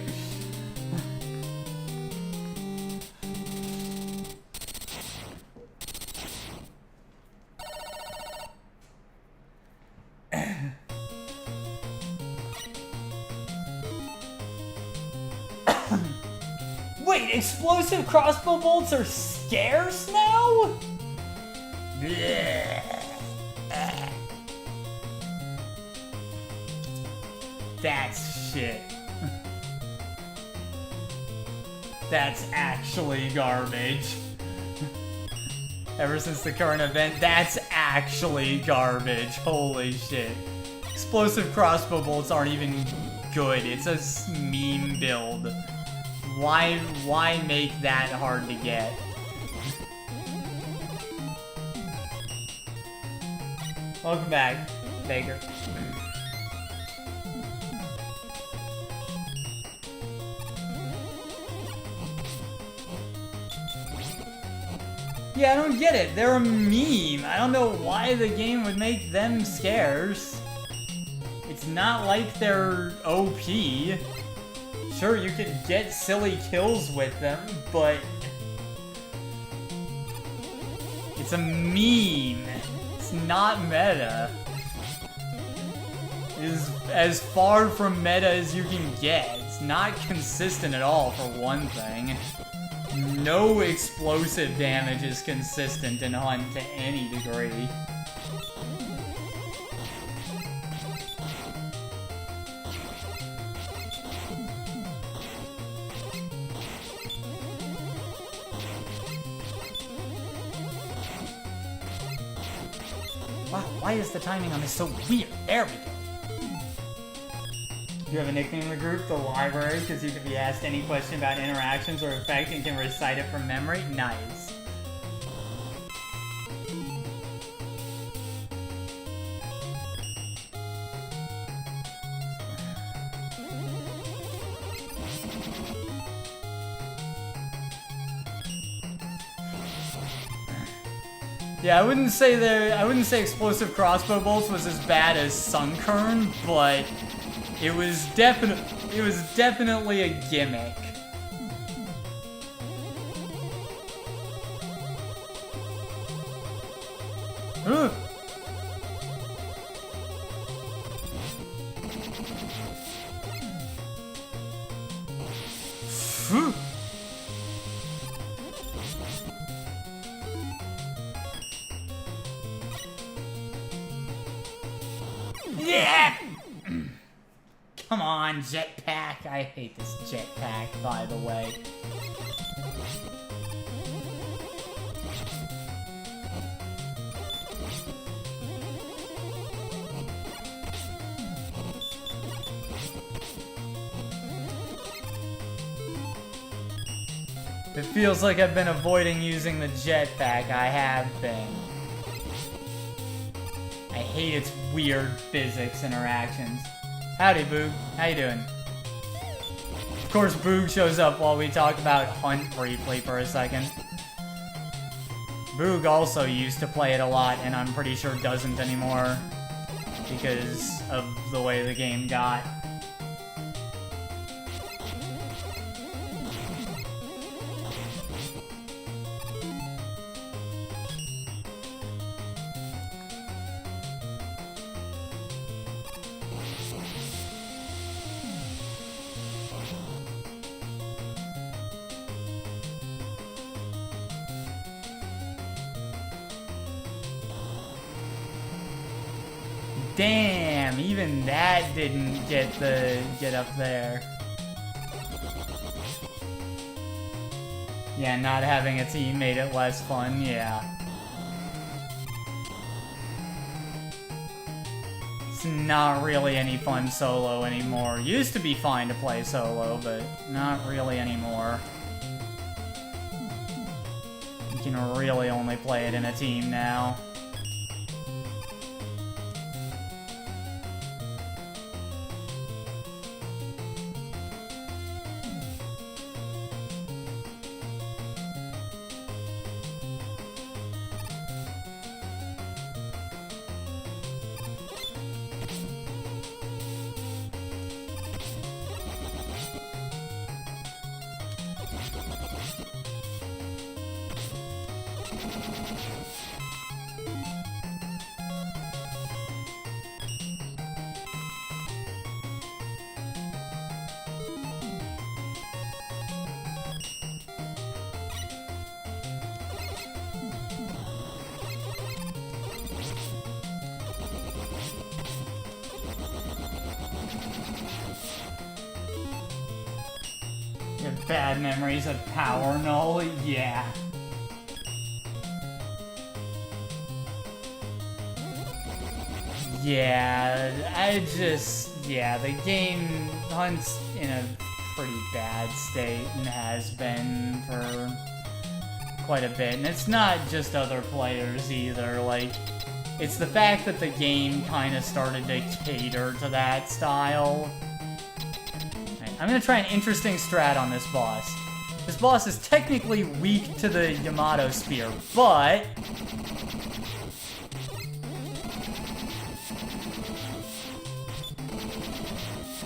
Speaker 1: Wait, explosive crossbow bolts are scarce now? That's shit. That's actually garbage. Ever since the current event, that's actually garbage. Holy shit. Explosive crossbow bolts aren't even good. It's a meme build. Why make that hard to get? Welcome back, Baker. Yeah, I don't get it. They're a meme. I don't know why the game would make them scarce. It's not like they're OP. Sure, you can get silly kills with them, but it's a meme. It's not meta. It is as far from meta as you can get. It's not consistent at all, for one thing. No explosive damage is consistent in Hunt to any degree. Wow, why is the timing on this so weird? There we go. You have a nickname in the group, the library, because you can be asked any question about interactions or effect and can recite it from memory. Nice. Yeah, I wouldn't say explosive crossbow bolts was as bad as Sunkern, but it was definitely a gimmick. Ugh. Phew. Yeah! Come on, jetpack. I hate this jetpack, by the way. It feels like I've been avoiding using the jetpack. I have been. I hate its weird physics interactions. Howdy, Boog. How you doing? Of course, Boog shows up while we talk about Hunt briefly for a second. Boog also used to play it a lot, and I'm pretty sure doesn't anymore because of the way the game got. Damn, even that didn't get up there. Yeah, not having a team made it less fun, yeah. It's not really any fun solo anymore. Used to be fine to play solo, but not really anymore. You can really only play it in a team now. Bad memories of Power Null, yeah. Yeah, the game Hunt's in a pretty bad state and has been for quite a bit. And it's not just other players either, like, it's the fact that the game kind of started to cater to that style. Right, I'm gonna try an interesting strat on this boss. This boss is technically weak to the Yamato Spear, but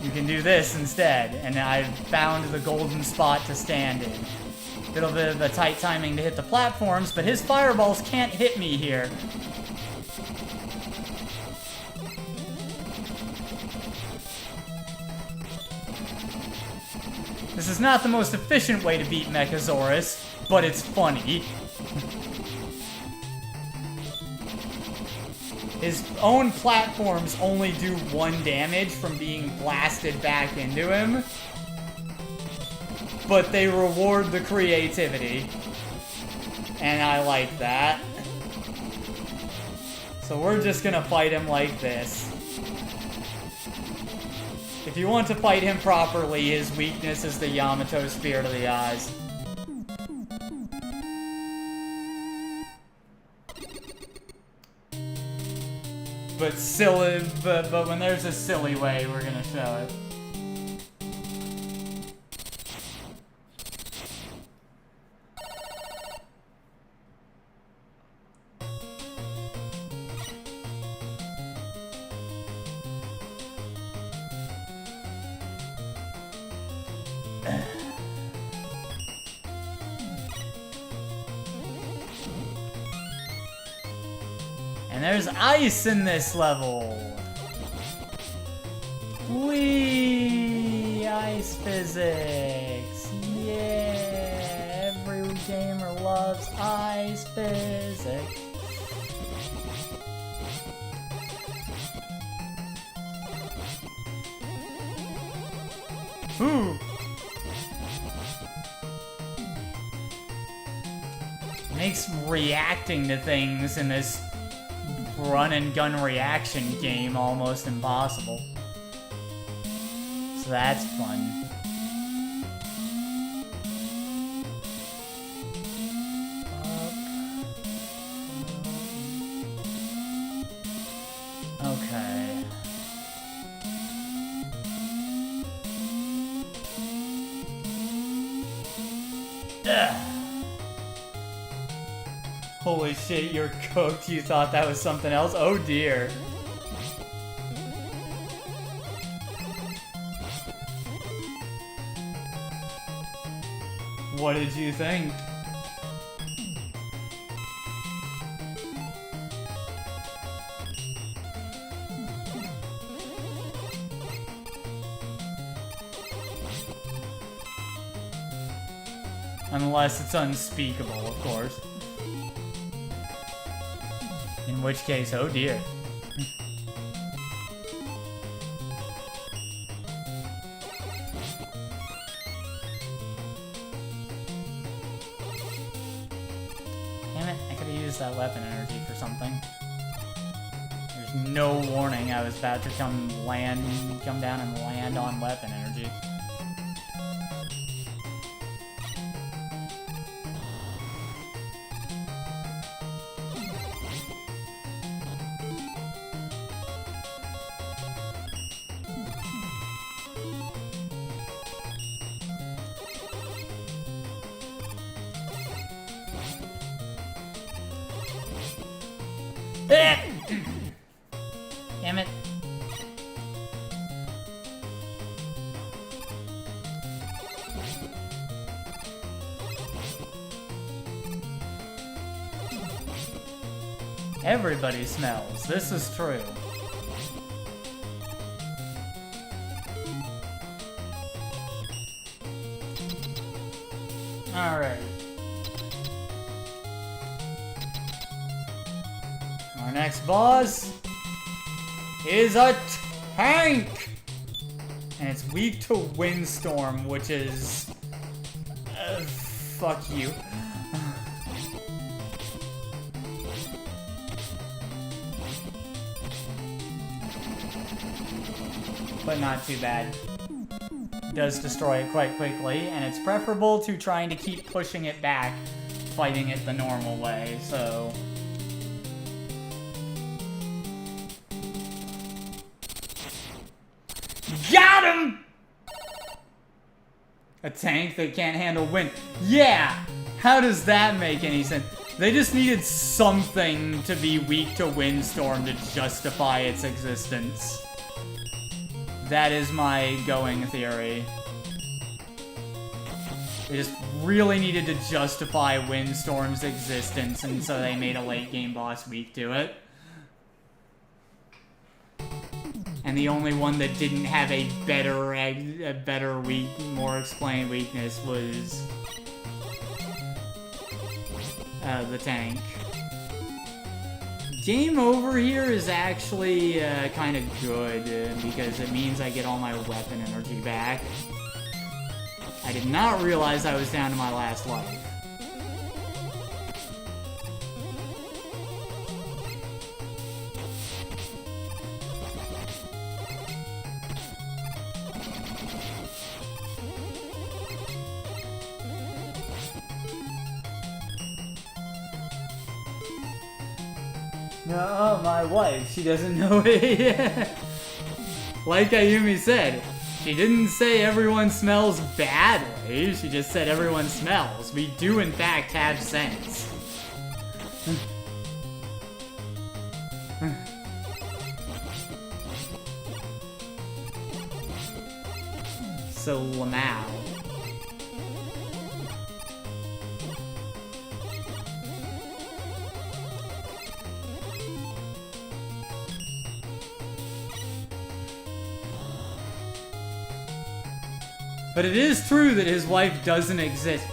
Speaker 1: you can do this instead, and I've found the golden spot to stand in. Little bit of a tight timing to hit the platforms, but his fireballs can't hit me here. This is not the most efficient way to beat Mechasaurus, but it's funny. His own platforms only do 1 damage from being blasted back into him, but they reward the creativity, and I like that. So we're just gonna fight him like this. If you want to fight him properly, his weakness is the Yamato Spear to the eyes. But when there's a silly way, we're gonna show it. And there's ice in this level. Whee! Ice physics. Yeah! Every gamer loves ice physics. Ooh! Makes reacting to things in this run and gun reaction game almost impossible. So that's fun. Okay. Ugh. Holy shit, you're cooked. You thought that was something else? Oh dear. What did you think? Unless it's unspeakable, of course. In which case, oh dear. Damn it, I could have used that weapon energy for something. There's no warning I was about to come down and land on weapon energy. Damn it. Everybody smells. This is true. Alright. Our next boss is a tank! And it's weak to Windstorm, which is Fuck you. But not too bad. Does destroy it quite quickly, and it's preferable to trying to keep pushing it back, fighting it the normal way, so... Got him! A tank that can't handle wind. Yeah! How does that make any sense? They just needed something to be weak to windstorm to justify its existence. That is my going theory. They just really needed to justify windstorm's existence, and so they made a late game boss weak to it. And the only one that didn't have a better more explained weakness was the tank. Game over here is actually kind of good because it means I get all my weapon energy back. I did not realize I was down to my last life. No, my wife, she doesn't know it yet. Like Ayumi said, she didn't say everyone smells badly, she just said everyone smells. We do in fact have sense. So, Lamau. But it is true that his wife doesn't exist.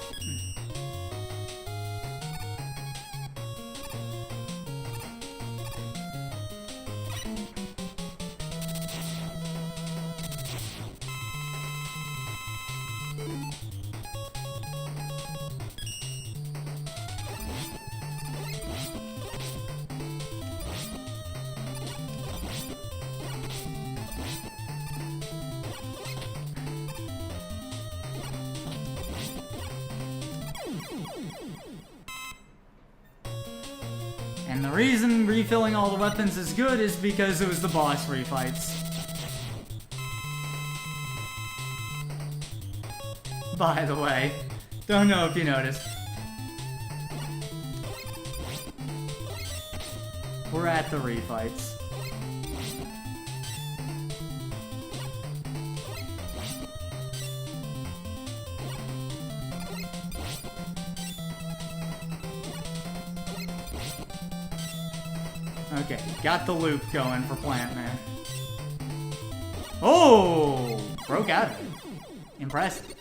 Speaker 1: And the reason refilling all the weapons is good is because it was the boss refights. By the way, don't know if you noticed. We're at the refights. Okay, got the loop going for Plant Man. Oh! Broke out of it. Impressive.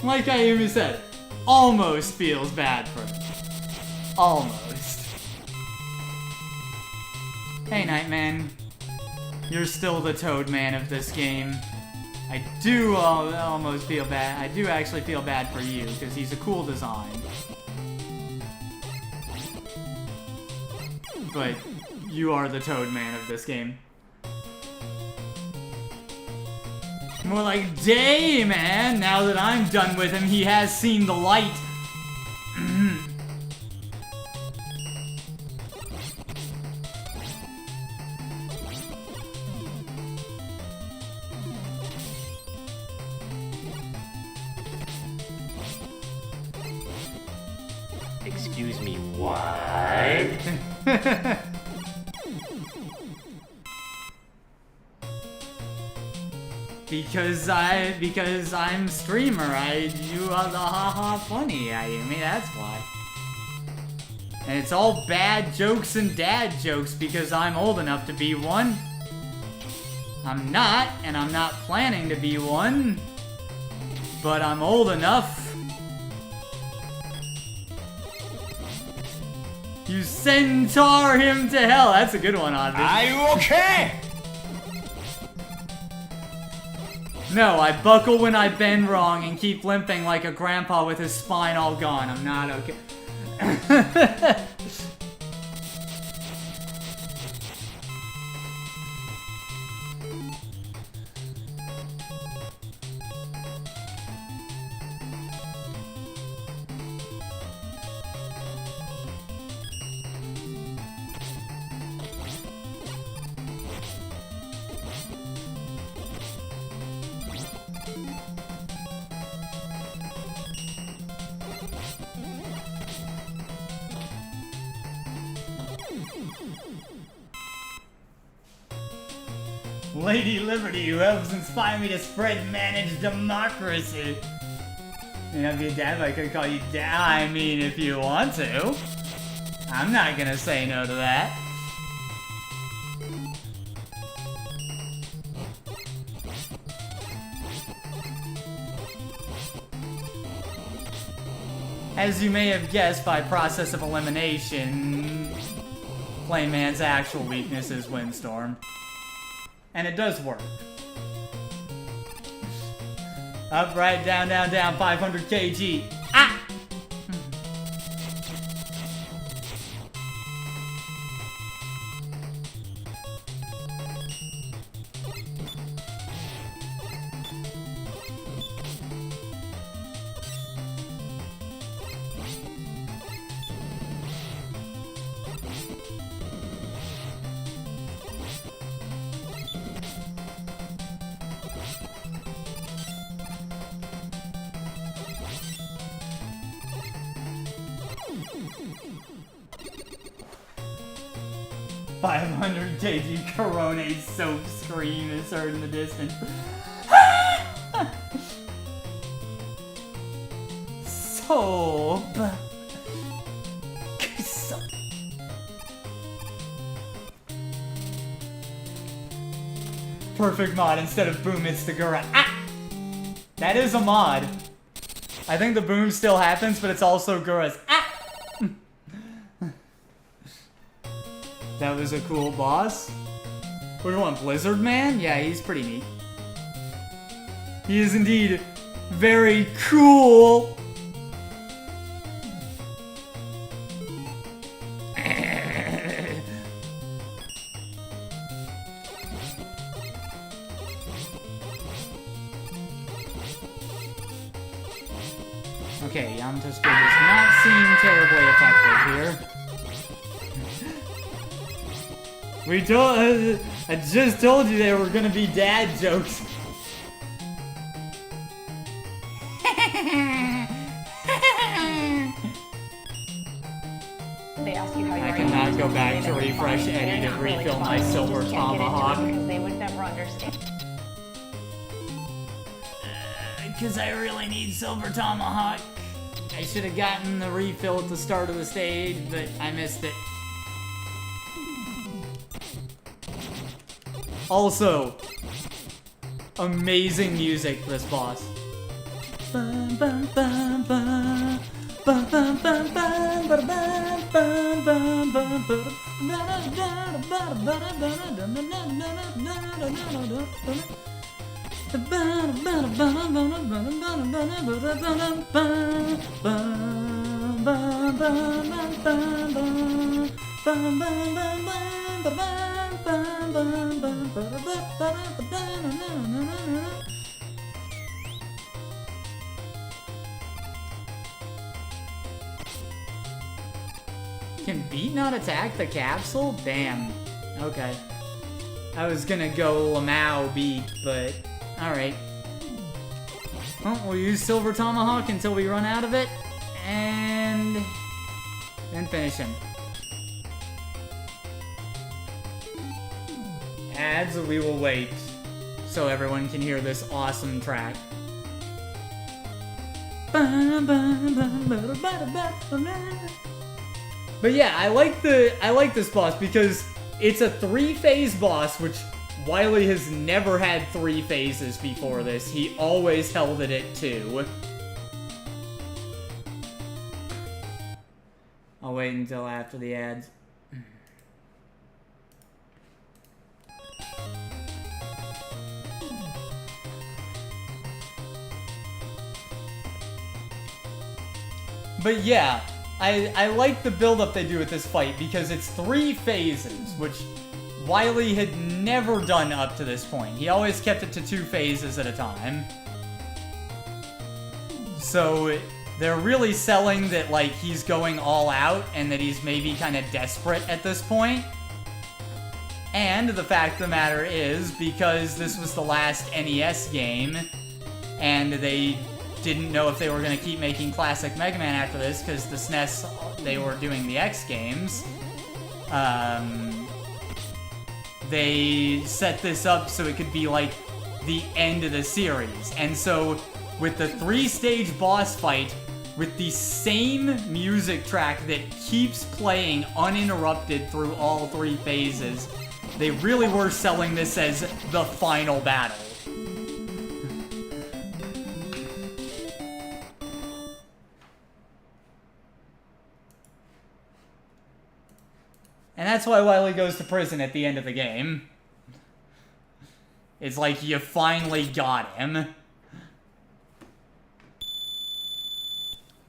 Speaker 1: Like Ayumi said, almost feels bad for him. Almost. Hey, Nightman. You're still the Toad Man of this game. I do almost feel bad. I do actually feel bad for you, because he's a cool design. But you are the Toad Man of this game. More like, day, man! Now that I'm done with him, he has seen the light.
Speaker 3: Excuse me, what?
Speaker 1: Because I'm streamer, you are the haha funny, Ayumi, that's why. And it's all bad jokes and dad jokes because I'm old enough to be one. I'm not, and I'm not planning to be one. But I'm old enough. You centaur him to hell. That's a good one, Oddly.
Speaker 3: Are you okay?
Speaker 1: No, I buckle when I bend wrong and keep limping like a grandpa with his spine all gone. I'm not okay. Lady Liberty, who helps inspire me to spread managed democracy. You know, be a dad, I could call you dad. I mean, if you want to. I'm not gonna say no to that. As you may have guessed by process of elimination, Playman's actual weakness is Windstorm. And it does work. Up, right, down, down, down, 500 kg. Ah! $500 kg Corona soap scream is heard in the distance. Soap. Soap. Perfect mod. Instead of boom, it's the Gura. Ah! That is a mod. I think the boom still happens, but it's also Gura's. Ah! That was a cool boss. What do you want, Blizzard Man? Yeah, he's pretty neat. He is indeed very cool. Okay, Yamcha Squid does not seem terribly effective here. I just told you there were gonna be dad jokes.
Speaker 2: They ask you how you
Speaker 1: I
Speaker 2: are,
Speaker 1: cannot
Speaker 2: you
Speaker 1: go
Speaker 2: just
Speaker 1: back
Speaker 2: say
Speaker 1: to
Speaker 2: that you're
Speaker 1: refresh
Speaker 2: fine,
Speaker 1: Eddie
Speaker 2: and
Speaker 1: to
Speaker 2: you're not really
Speaker 1: refill
Speaker 2: fine,
Speaker 1: my
Speaker 2: you
Speaker 1: silver
Speaker 2: just can't get into it
Speaker 1: tomahawk.
Speaker 2: because they would never understand.
Speaker 1: Because I really need silver tomahawk. I should have gotten the refill at the start of the stage, but I missed it. Also, amazing music for this boss. Can Beat not attack the capsule? Damn. Okay. I was gonna go Lamau Beat, but alright. Well, we'll use Silver Tomahawk until we run out of it, and then finish him. Ads, we will wait, so everyone can hear this awesome track. But yeah, I like this boss because it's a 3-phase boss, which Wily has never had 3 phases before this. He always held it at 2. I'll wait until after the ads. But yeah, I like the build-up they do with this fight because it's 3 phases, which Wily had never done up to this point. He always kept it to 2 phases at a time. So they're really selling that, like, he's going all out and that he's maybe kind of desperate at this point. And the fact of the matter is, because this was the last NES game, and they didn't know if they were going to keep making classic Mega Man after this, because the SNES, they were doing the X games, they set this up so it could be, like, the end of the series. And so, with the 3-stage boss fight, with the same music track that keeps playing uninterrupted through all 3 phases, they really were selling this as the final battle. And that's why Wily goes to prison at the end of the game. It's like you finally got him.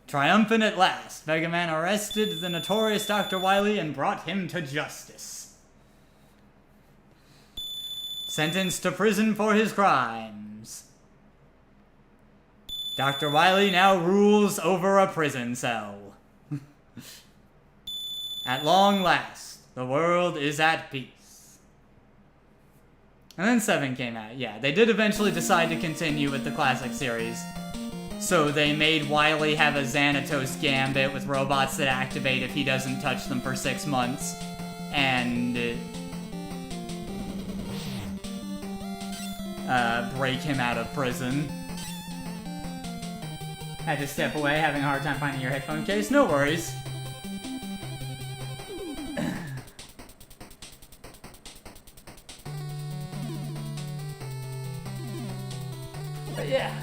Speaker 1: Triumphant at last, Mega Man arrested the notorious Dr. Wily and brought him to justice. Sentenced to prison for his crimes. Dr. Wily now rules over a prison cell. At long last, the world is at peace. And then 7 came out. Yeah, they did eventually decide to continue with the classic series. So they made Wily have a Xanatos gambit with robots that activate if he doesn't touch them for 6 months. And break him out of prison. Had to step away, having a hard time finding your headphone case? No worries. But yeah.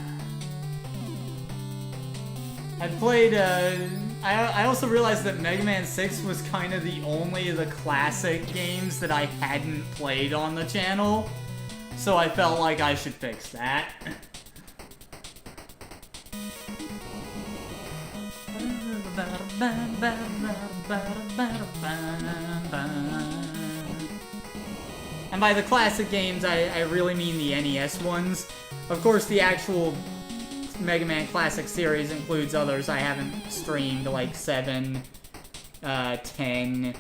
Speaker 1: I played, I also realized that Mega Man 6 was kind of the only of the classic games that I hadn't played on the channel. So I felt like I should fix that. And by the classic games, I really mean the NES ones. Of course, the actual Mega Man Classic series includes others I haven't streamed, like 7, 10,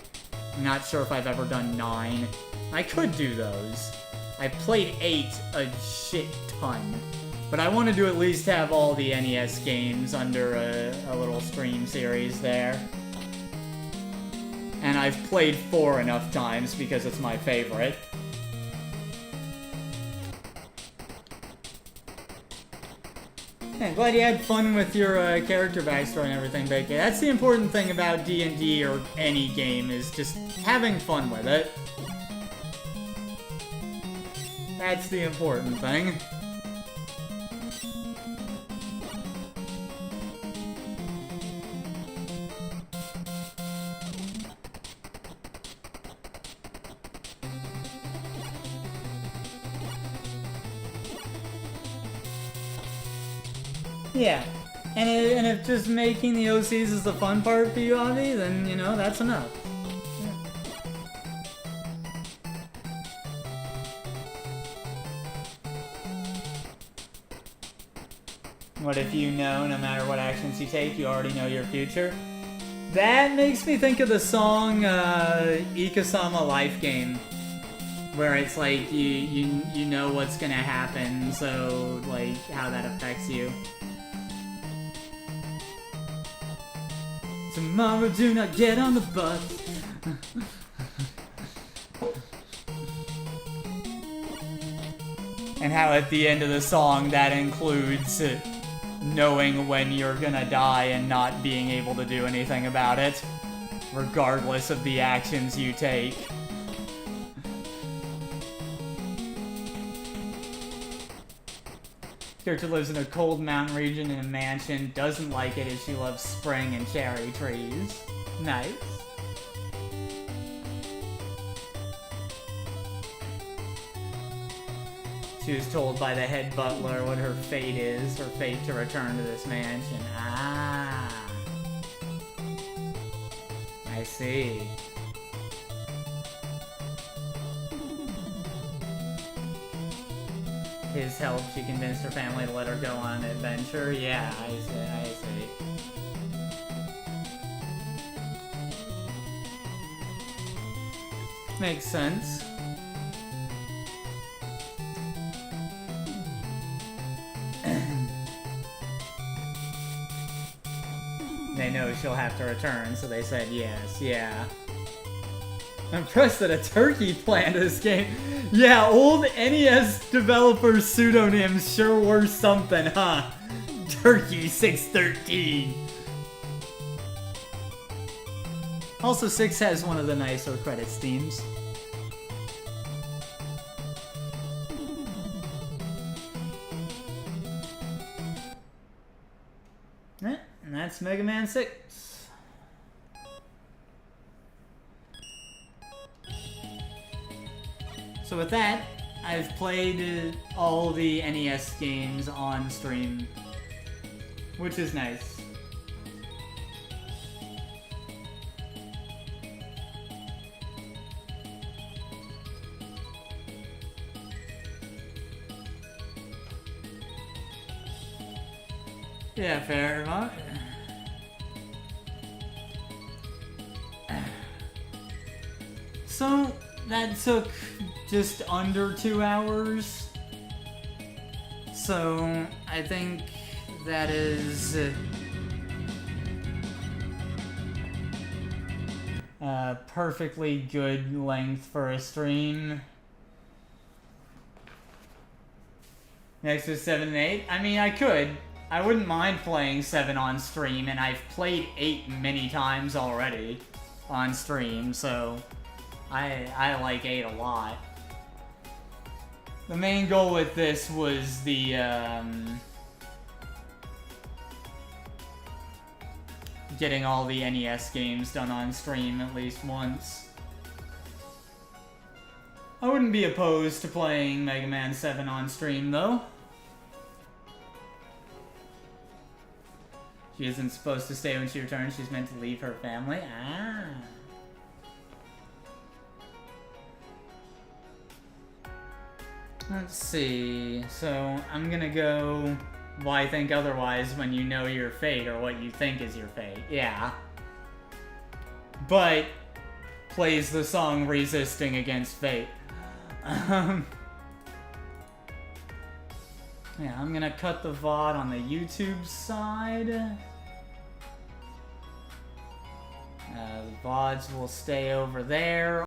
Speaker 1: I'm not sure if I've ever done 9. I could do those. I played 8 a shit ton. But I wanted to at least have all the NES games under a little stream series there. And I've played 4 enough times because it's my favorite. Yeah, glad you had fun with your character backstory and everything, Becky. That's the important thing about D&D or any game, is just having fun with it. That's the important thing. Yeah, and if just making the OCs is the fun part for you, Avi, then, you know, that's enough. Yeah. What if you know, no matter what actions you take, you already know your future? That makes me think of the song, Ikasama Life Game, where it's like, you know what's gonna happen, so, like, how that affects you. Tomorrow, do not get on the bus. And how at the end of the song that includes knowing when you're gonna die and not being able to do anything about it, regardless of the actions you take. Character lives in a cold mountain region in a mansion, doesn't like it as she loves spring and cherry trees. Nice. She was told by the head butler what her fate is, her fate to return to this mansion. Ah. see. His help, she convinced her family to let her go on an adventure. Yeah, I see. Makes sense. They know she'll have to return, so they said yes, yeah. I'm impressed that a turkey planned this game. Yeah, old NES developers' pseudonyms sure were something, huh? Turkey 613. Also, 6 has one of the nicer credits themes. And that's Mega Man 6. So with that, I've played all the NES games on stream, which is nice. Yeah, fair enough. So, that took just under 2 hours. So, I think that is a perfectly good length for a stream. Next is 7 and 8. I mean, I could. I wouldn't mind playing 7 on stream, and I've played 8 many times already on stream, so I like 8 a lot. The main goal with this was the, getting all the NES games done on stream at least once. I wouldn't be opposed to playing Mega Man 7 on stream, though. She isn't supposed to stay when she returns, she's meant to leave her family. Ah. Let's see. So, I'm gonna go Why Think Otherwise When You Know Your Fate, or What You Think Is Your Fate. Yeah. But plays the song Resisting Against Fate. Yeah, I'm gonna cut the VOD on the YouTube side. The VODs will stay over there.